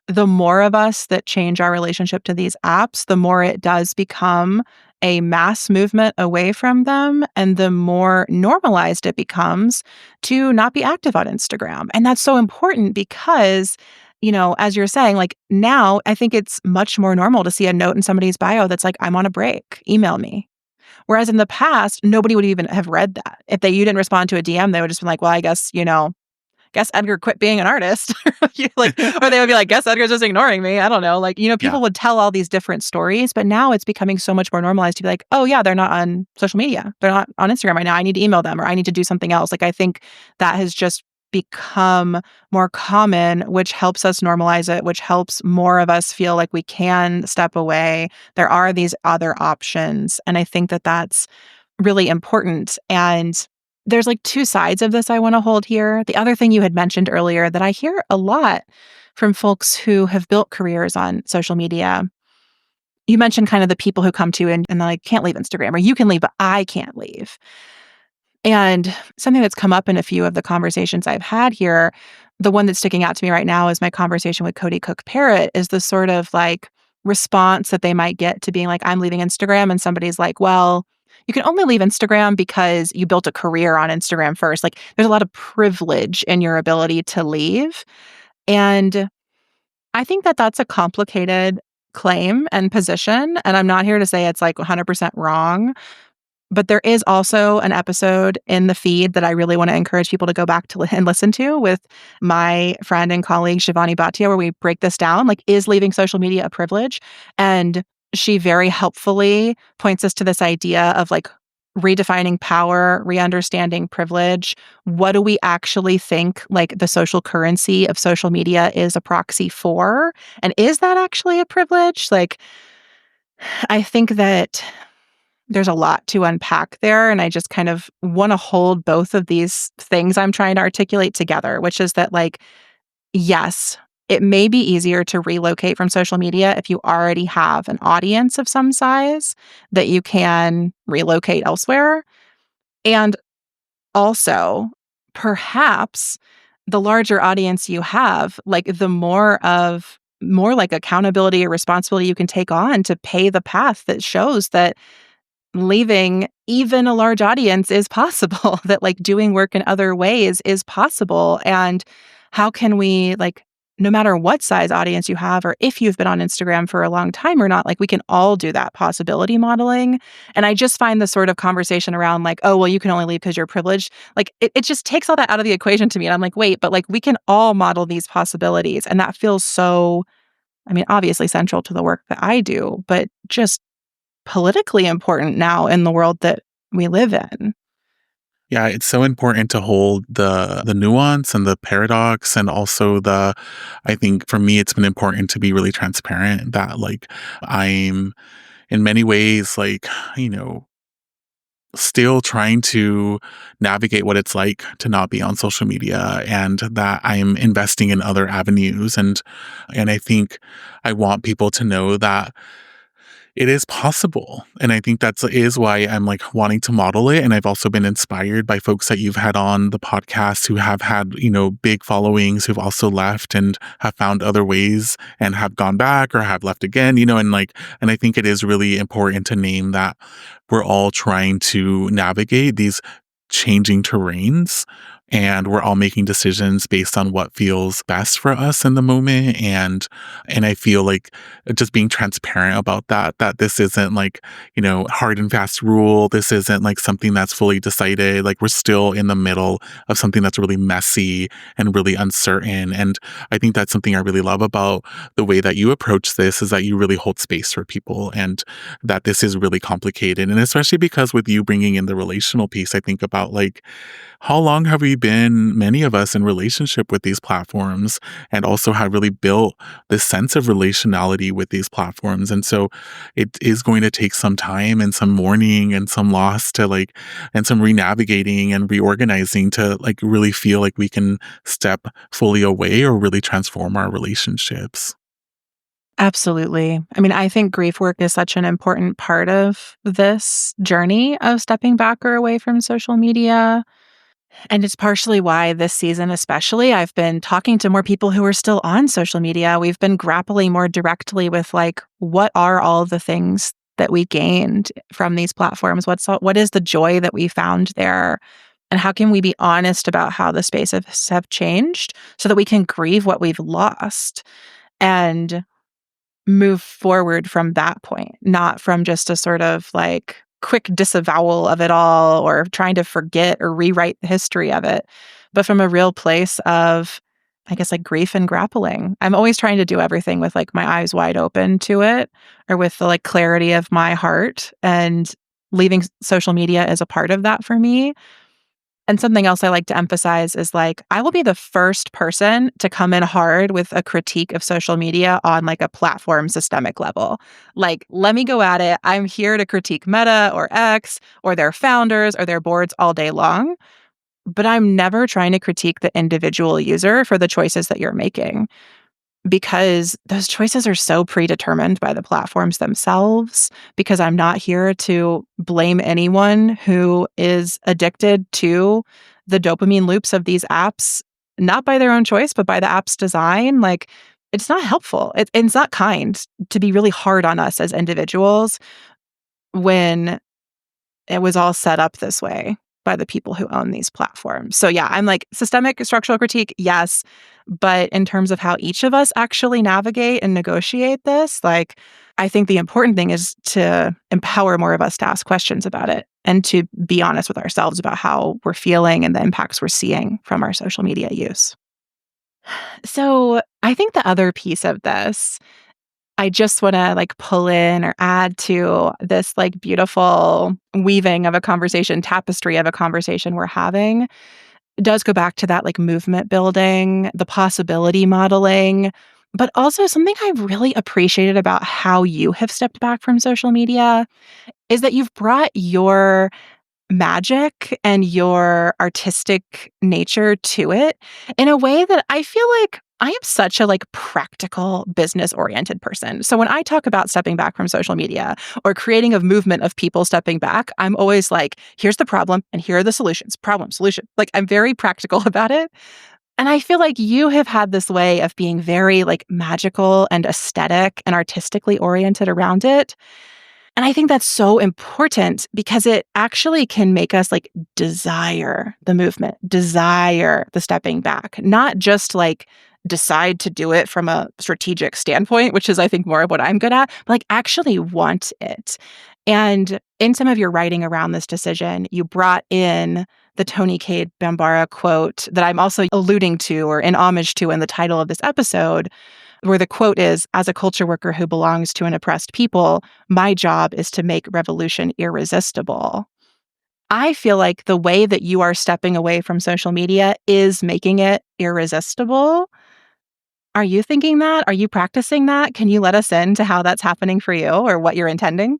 the more of us that change our relationship to these apps, the more it does become a mass movement away from them and the more normalized it becomes to not be active on Instagram. And that's so important because, as you're saying, like now I think it's much more normal to see a note in somebody's bio that's like, I'm on a break, email me. Whereas in the past, nobody would even have read that. If you didn't respond to a DM, they would just be like, well, I guess guess Edgar quit being an artist. Like, or they would be like, guess Edgar's just ignoring me. I don't know. Like, people would tell all these different stories, but now it's becoming so much more normalized to be like, oh yeah, they're not on social media. They're not on Instagram right now. I need to email them or I need to do something else. Like, I think that has just become more common, which helps us normalize it, which helps more of us feel like we can step away. There are these other options. And I think that that's really important. And there's like two sides of this I want to hold here. The other thing you had mentioned earlier that I hear a lot from folks who have built careers on social media. You mentioned kind of the people who come to you and they're like, can't leave Instagram, or you can leave, but I can't leave. And something that's come up in a few of the conversations I've had here, the one that's sticking out to me right now is my conversation with Cody Cook Parrott, is the sort of like response that they might get to being like, I'm leaving Instagram. And somebody's like, well, you can only leave Instagram because you built a career on Instagram first. Like, there's a lot of privilege in your ability to leave. And I think that that's a complicated claim and position. And I'm not here to say it's like 100% wrong. But there is also an episode in the feed that I really want to encourage people to go back to and listen to with my friend and colleague, Shivani Bhatia, where we break this down. Like, is leaving social media a privilege? And she very helpfully points us to this idea of like redefining power, re-understanding privilege. What do we actually think like the social currency of social media is a proxy for? And is that actually a privilege? Like, I think that there's a lot to unpack there. And I just kind of want to hold both of these things I'm trying to articulate together, which is that, like, yes, it may be easier to relocate from social media if you already have an audience of some size that you can relocate elsewhere. And also, perhaps the larger audience you have, like, the more like accountability or responsibility you can take on to pay the path that shows that leaving even a large audience is possible, that like doing work in other ways is possible. And how can we, like, no matter what size audience you have, or if you've been on Instagram for a long time or not, like, we can all do that possibility modeling. And I just find the sort of conversation around like, oh, well, you can only leave because you're privileged. Like, it just takes all that out of the equation to me. And I'm like, wait, but like, we can all model these possibilities. And that feels so, I mean, obviously central to the work that I do, but just politically important now in the world that we live in. Yeah, it's so important to hold the nuance and the paradox, and also I think for me it's been important to be really transparent that like I'm in many ways like, still trying to navigate what it's like to not be on social media, and that I'm investing in other avenues, and I think I want people to know that it is possible. And I think is why I'm like wanting to model it. And I've also been inspired by folks that you've had on the podcast who have had, big followings, who've also left and have found other ways and have gone back or have left again, and I think it is really important to name that we're all trying to navigate these changing terrains, and we're all making decisions based on what feels best for us in the moment. And I feel like just being transparent about that this isn't like, hard and fast rule. This isn't like something that's fully decided. Like, we're still in the middle of something that's really messy and really uncertain. And I think that's something I really love about the way that you approach this, is that you really hold space for people, and that this is really complicated. And especially because with you bringing in the relational piece, I think about like, how long have we been, many of us, in relationship with these platforms, and also have really built this sense of relationality with these platforms. And so it is going to take some time and some mourning and some loss to like, and some renavigating and reorganizing to like really feel like we can step fully away or really transform our relationships. Absolutely. I mean, I think grief work is such an important part of this journey of stepping back or away from social media. And it's partially why this season, especially, I've been talking to more people who are still on social media. We've been grappling more directly with like, what are all of the things that we gained from these platforms? What is the joy that we found there? And how can we be honest about how the spaces have changed so that we can grieve what we've lost and move forward from that point, not from just a sort of like quick disavowal of it all or trying to forget or rewrite the history of it, but from a real place of, I guess, like grief and grappling. I'm always trying to do everything with like my eyes wide open to it or with the like clarity of my heart, and leaving social media as a part of that for me. And something else I like to emphasize is like, I will be the first person to come in hard with a critique of social media on like a platform systemic level. Like, let me go at it. I'm here to critique Meta or X or their founders or their boards all day long. But I'm never trying to critique the individual user for the choices that you're making, because those choices are so predetermined by the platforms themselves. Because I'm not here to blame anyone who is addicted to the dopamine loops of these apps, not by their own choice, but by the app's design. Like, it's not helpful. It's not kind to be really hard on us as individuals when it was all set up this way by the people who own these platforms. So yeah, I'm like, systemic structural critique, yes. But in terms of how each of us actually navigate and negotiate this, like, I think the important thing is to empower more of us to ask questions about it and to be honest with ourselves about how we're feeling and the impacts we're seeing from our social media use. So I think the other piece of this, I just want to like pull in or add to this like beautiful weaving of a conversation, tapestry of a conversation we're having, does go back to that like movement building, the possibility modeling, but also something I really appreciated about how you have stepped back from social media is that you've brought your magic and your artistic nature to it in a way that I feel like I am such a like practical business oriented person. So when I talk about stepping back from social media or creating a movement of people stepping back, I'm always like, here's the problem and here are the solutions. Problem, solution. Like, I'm very practical about it. And I feel like you have had this way of being very like magical and aesthetic and artistically oriented around it. And I think that's so important because it actually can make us like desire the movement, desire the stepping back, not just like decide to do it from a strategic standpoint, which is, I think, more of what I'm good at, but like actually want it. And in some of your writing around this decision, you brought in the Toni Cade Bambara quote that I'm also alluding to or in homage to in the title of this episode, where the quote is, "As a culture worker who belongs to an oppressed people, my job is to make revolution irresistible." I feel like the way that you are stepping away from social media is making it irresistible. Are you thinking that? Are you practicing that? Can you let us into how that's happening for you or what you're intending?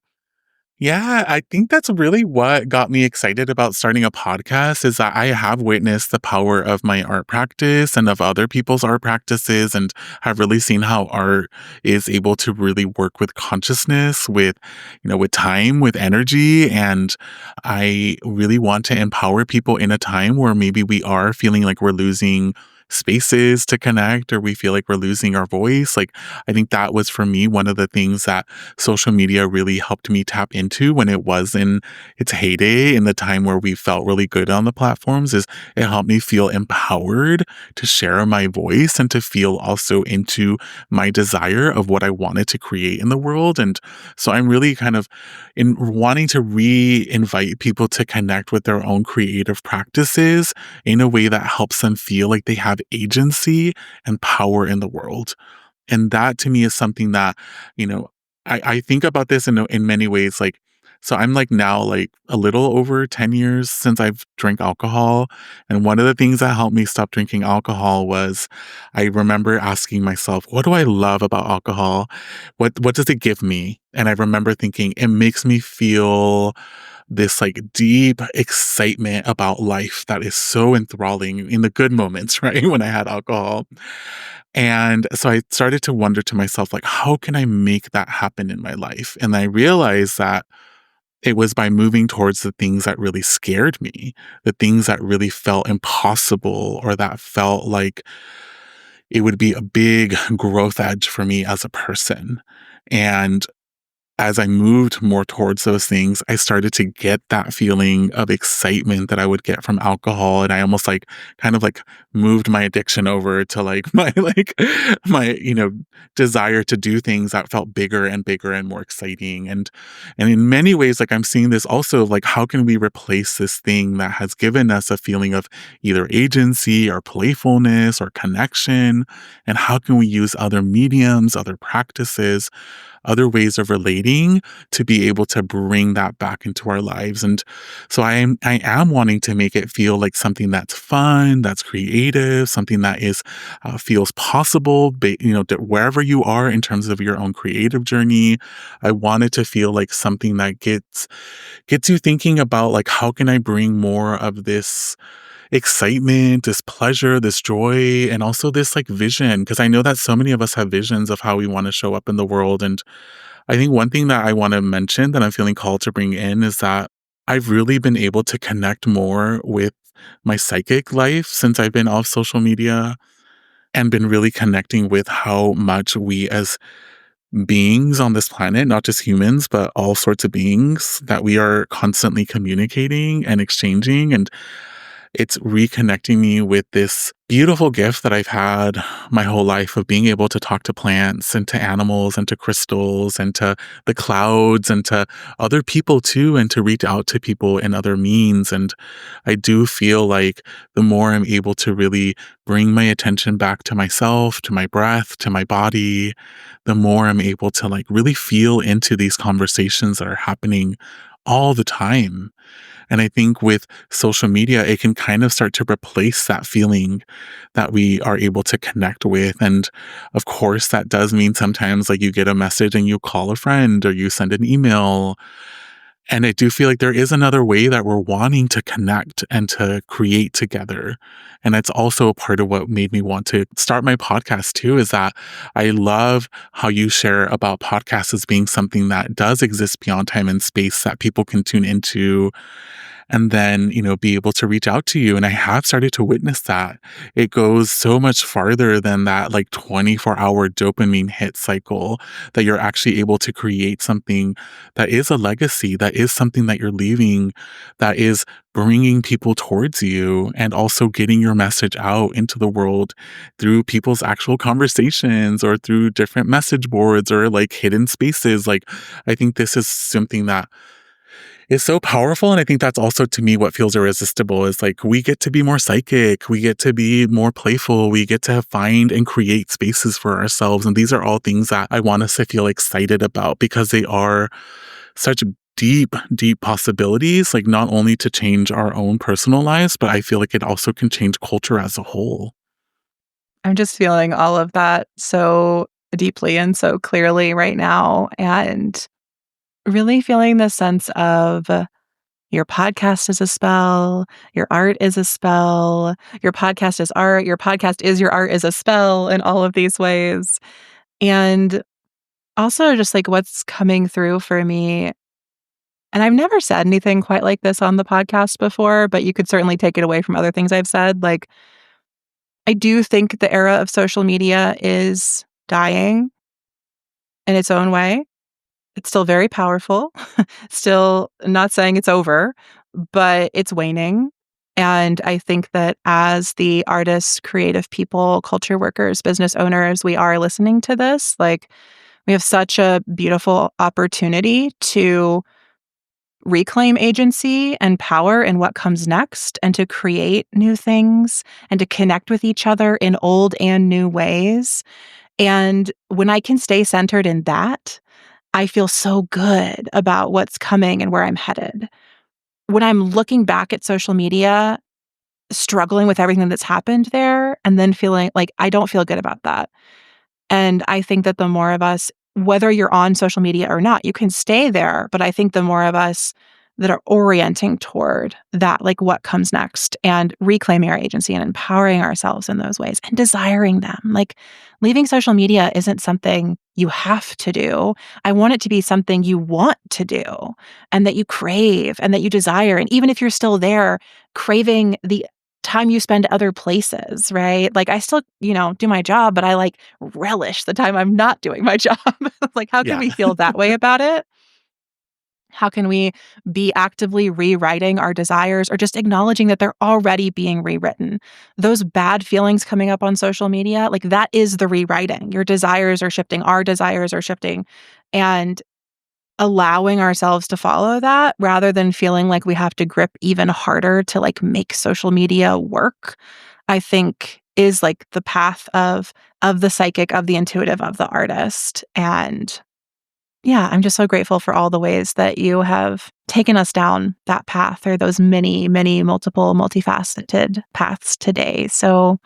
Yeah, I think that's really what got me excited about starting a podcast is that I have witnessed the power of my art practice and of other people's art practices, and have really seen how art is able to really work with consciousness, with, with time, with energy. And I really want to empower people in a time where maybe we are feeling like we're losing spaces to connect, or we feel like we're losing our voice. Like, I think that was for me one of the things that social media really helped me tap into when it was in its heyday, in the time where we felt really good on the platforms, is it helped me feel empowered to share my voice and to feel also into my desire of what I wanted to create in the world. And so I'm really kind of in wanting to re-invite people to connect with their own creative practices in a way that helps them feel like they have agency and power in the world. And that to me is something that, you know, I think about this in many ways. Like, so I'm like now like a little over 10 years since I've drank alcohol. And one of the things that helped me stop drinking alcohol was I remember asking myself, what do I love about alcohol? What does it give me? And I remember thinking, it makes me feel this like deep excitement about life that is so enthralling in the good moments, right? When I had alcohol. And so I started to wonder to myself, like, how can I make that happen in my life? And I realized that it was by moving towards the things that really scared me, the things that really felt impossible, or that felt like it would be a big growth edge for me as a person. And as I moved more towards those things, I started to get that feeling of excitement that I would get from alcohol. And I almost like kind of like moved my addiction over to like my, desire to do things that felt bigger and more exciting. And in many ways, like I'm seeing this also like how can we replace this thing that has given us a feeling of either agency or playfulness or connection? And how can we use other mediums, other practices, other ways of relating to be able to bring that back into our lives? And so I am wanting to make it feel like something that's fun, that's creative, something that is feels possible, wherever you are in terms of your own creative journey. I want it to feel like something that gets you thinking about like how can I bring more of this excitement, this pleasure, this joy, and also this like vision. Because I know that so many of us have visions of how we want to show up in the world. And I think one thing that I want to mention that I'm feeling called to bring in is that I've really been able to connect more with my psychic life since I've been off social media and been really connecting with how much we as beings on this planet, not just humans, but all sorts of beings, that we are constantly communicating and exchanging. And it's reconnecting me with this beautiful gift that I've had my whole life of being able to talk to plants and to animals and to crystals and to the clouds and to other people too, and to reach out to people in other means. And I do feel like the more I'm able to really bring my attention back to myself, to my breath, to my body, the more I'm able to like really feel into these conversations that are happening all the time. And I think with social media, it can kind of start to replace that feeling that we are able to connect with. And of course, that does mean sometimes like you get a message and you call a friend or you send an email. And I do feel like there is another way that we're wanting to connect and to create together. And that's also a part of what made me want to start my podcast too, is that I love how you share about podcasts as being something that does exist beyond time and space that people can tune into and then, be able to reach out to you. And I have started to witness that. It goes so much farther than that like 24-hour dopamine hit cycle, that you're actually able to create something that is a legacy, that is something that you're leaving, that is bringing people towards you and also getting your message out into the world through people's actual conversations or through different message boards or like hidden spaces. Like, I think this is something that is so powerful. And I think that's also to me what feels irresistible is like we get to be more psychic, we get to be more playful, we get to find and create spaces for ourselves. And these are all things that I want us to feel excited about because they are such deep, deep possibilities, like not only to change our own personal lives, but I feel like it also can change culture as a whole. I'm just feeling all of that so deeply and so clearly right now. And really feeling the sense of your podcast is a spell, your art is a spell, your podcast is art, your podcast is your art is a spell in all of these ways. And also just like what's coming through for me, and I've never said anything quite like this on the podcast before, but you could certainly take it away from other things I've said. Like, I do think the era of social media is dying in its own way. It's still very powerful. Still not saying it's over, but it's waning. And I think that as the artists, creative people, culture workers, business owners, we are listening to this. Like, we have such a beautiful opportunity to reclaim agency and power in what comes next and to create new things and to connect with each other in old and new ways. And when I can stay centered in that, I feel so good about what's coming and where I'm headed. When I'm looking back at social media, struggling with everything that's happened there, and then feeling like I don't feel good about that. And I think that the more of us, whether you're on social media or not, you can stay there. But I think the more of us that are orienting toward that, like what comes next, and reclaiming our agency and empowering ourselves in those ways and desiring them. Like, leaving social media isn't something you have to do. I want it to be something you want to do and that you crave and that you desire. And even if you're still there, craving the time you spend other places, right? Like I still, do my job, but I like relish the time I'm not doing my job. Like, how can Yeah. we feel that way about it? How can we be actively rewriting our desires or just acknowledging that they're already being rewritten? Those bad feelings coming up on social media, like that is the rewriting. Your desires are shifting, our desires are shifting, and allowing ourselves to follow that rather than feeling like we have to grip even harder to like make social media work, I think is like the path of the psychic, of the intuitive, of the artist. And yeah, I'm just so grateful for all the ways that you have taken us down that path or those many, many multiple, multifaceted paths today. So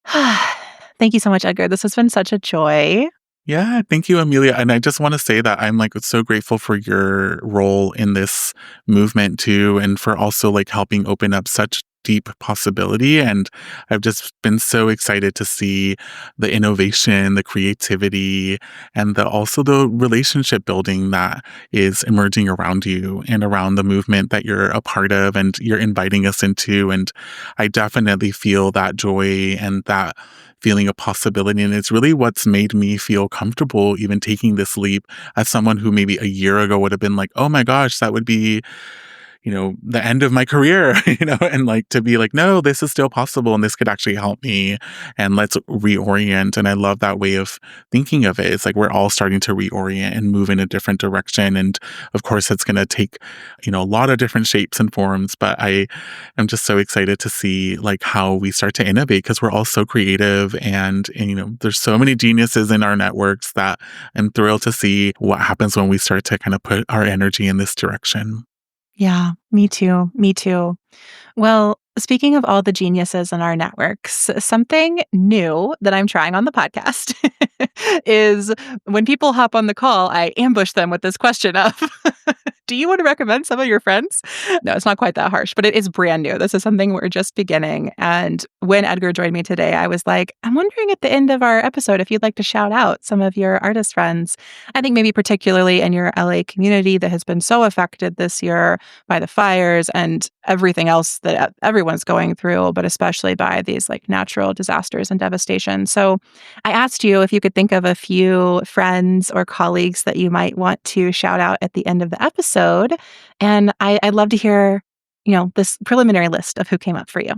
thank you so much, Edgar. This has been such a joy. Yeah, thank you, Amelia. And I just want to say that I'm like so grateful for your role in this movement too, and for also like helping open up such deep possibility. And I've just been so excited to see the innovation, the creativity, and also the relationship building that is emerging around you and around the movement that you're a part of and you're inviting us into. And I definitely feel that joy and that feeling of possibility. And it's really what's made me feel comfortable even taking this leap as someone who maybe a year ago would have been like, oh my gosh, that would be, the end of my career, and like to be like, no, this is still possible and this could actually help me and let's reorient. And I love that way of thinking of it. It's like we're all starting to reorient and move in a different direction. And of course, it's going to take, a lot of different shapes and forms, but I am just so excited to see like how we start to innovate because we're all so creative and there's so many geniuses in our networks that I'm thrilled to see what happens when we start to kind of put our energy in this direction. Yeah, me too. Me too. Well, speaking of all the geniuses in our networks, something new that I'm trying on the podcast is when people hop on the call, I ambush them with this question of, do you want to recommend some of your friends? No, it's not quite that harsh, but it is brand new. This is something we're just beginning. And when Edgar joined me today, I was like, I'm wondering at the end of our episode if you'd like to shout out some of your artist friends. I think maybe particularly in your LA community that has been so affected this year by the fires and everything else that everyone's going through, but especially by these like natural disasters and devastation. So I asked you if you could think of a few friends or colleagues that you might want to shout out at the end of the episode. And I'd love to hear, this preliminary list of who came up for you.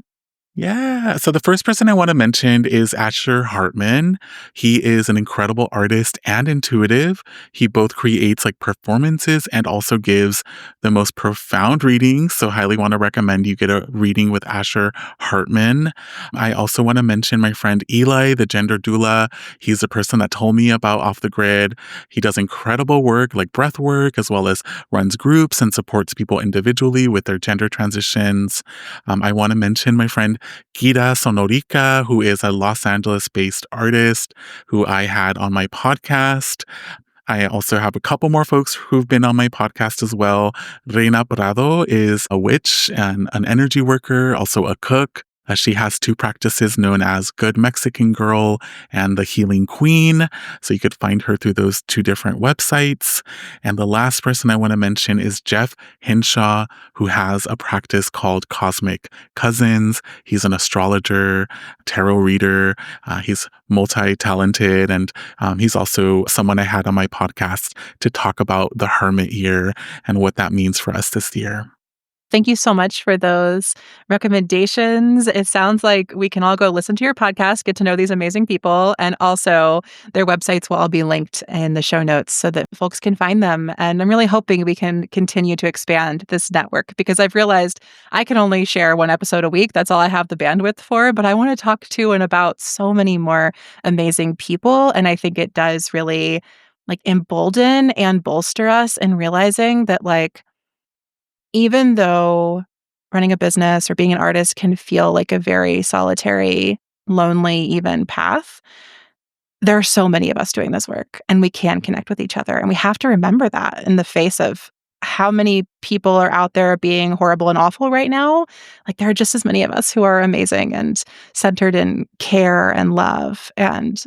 Yeah. So the first person I want to mention is Asher Hartman. He is an incredible artist and intuitive. He both creates like performances and also gives the most profound readings. So highly want to recommend you get a reading with Asher Hartman. I also want to mention my friend Eli, the gender doula. He's the person that told me about Off the Grid. He does incredible work like breath work, as well as runs groups and supports people individually with their gender transitions. I want to mention my friend Kira Sonorica, who is a Los Angeles-based artist who I had on my podcast. I also have a couple more folks who've been on my podcast as well. Reina Prado is a witch and an energy worker, also a cook. She has two practices known as Good Mexican Girl and The Healing Queen. So you could find her through those two different websites. And the last person I want to mention is Jeff Hinshaw, who has a practice called Cosmic Cousins. He's an astrologer, tarot reader. He's multi-talented. And he's also someone I had on my podcast to talk about the Hermit year and what that means for us this year. Thank you so much for those recommendations. It sounds like we can all go listen to your podcast, get to know these amazing people, and also their websites will all be linked in the show notes so that folks can find them. And I'm really hoping we can continue to expand this network because I've realized I can only share one episode a week. That's all I have the bandwidth for, but I want to talk to and about so many more amazing people. And I think it does really like embolden and bolster us in realizing that like, even though running a business or being an artist can feel like a very solitary, lonely, even path, there are so many of us doing this work and we can connect with each other. And we have to remember that in the face of how many people are out there being horrible and awful right now. Like there are just as many of us who are amazing and centered in care and love and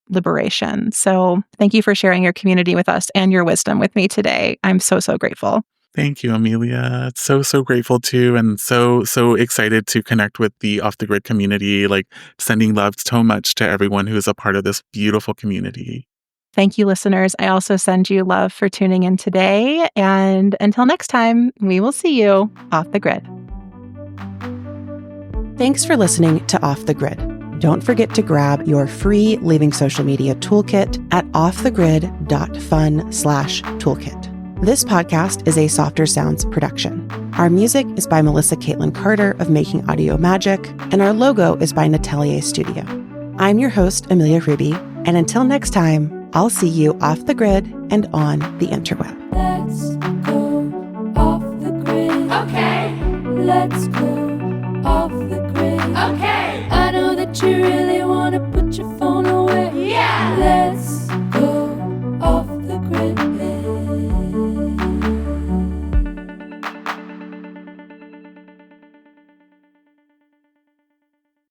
liberation. So thank you for sharing your community with us and your wisdom with me today. I'm so, so grateful. Thank you, Amelia. So grateful too, and so excited to connect with the Off the Grid community. Like sending love so much to everyone who is a part of this beautiful community. Thank you, listeners. I also send you love for tuning in today. And until next time, we will see you off the grid. Thanks for listening to Off the Grid. Don't forget to grab your free Leaving Social Media toolkit at offthegrid.fun/toolkit. This podcast is a Softer Sounds production. Our music is by Melissa Caitlin Carter of Making Audio Magic, and our logo is by Natelier Studio. I'm your host, Amelia Ruby, and until next time, I'll see you off the grid and on the interweb. Let's go off the grid. Okay. Let's go off the grid. Okay. I know that you really want to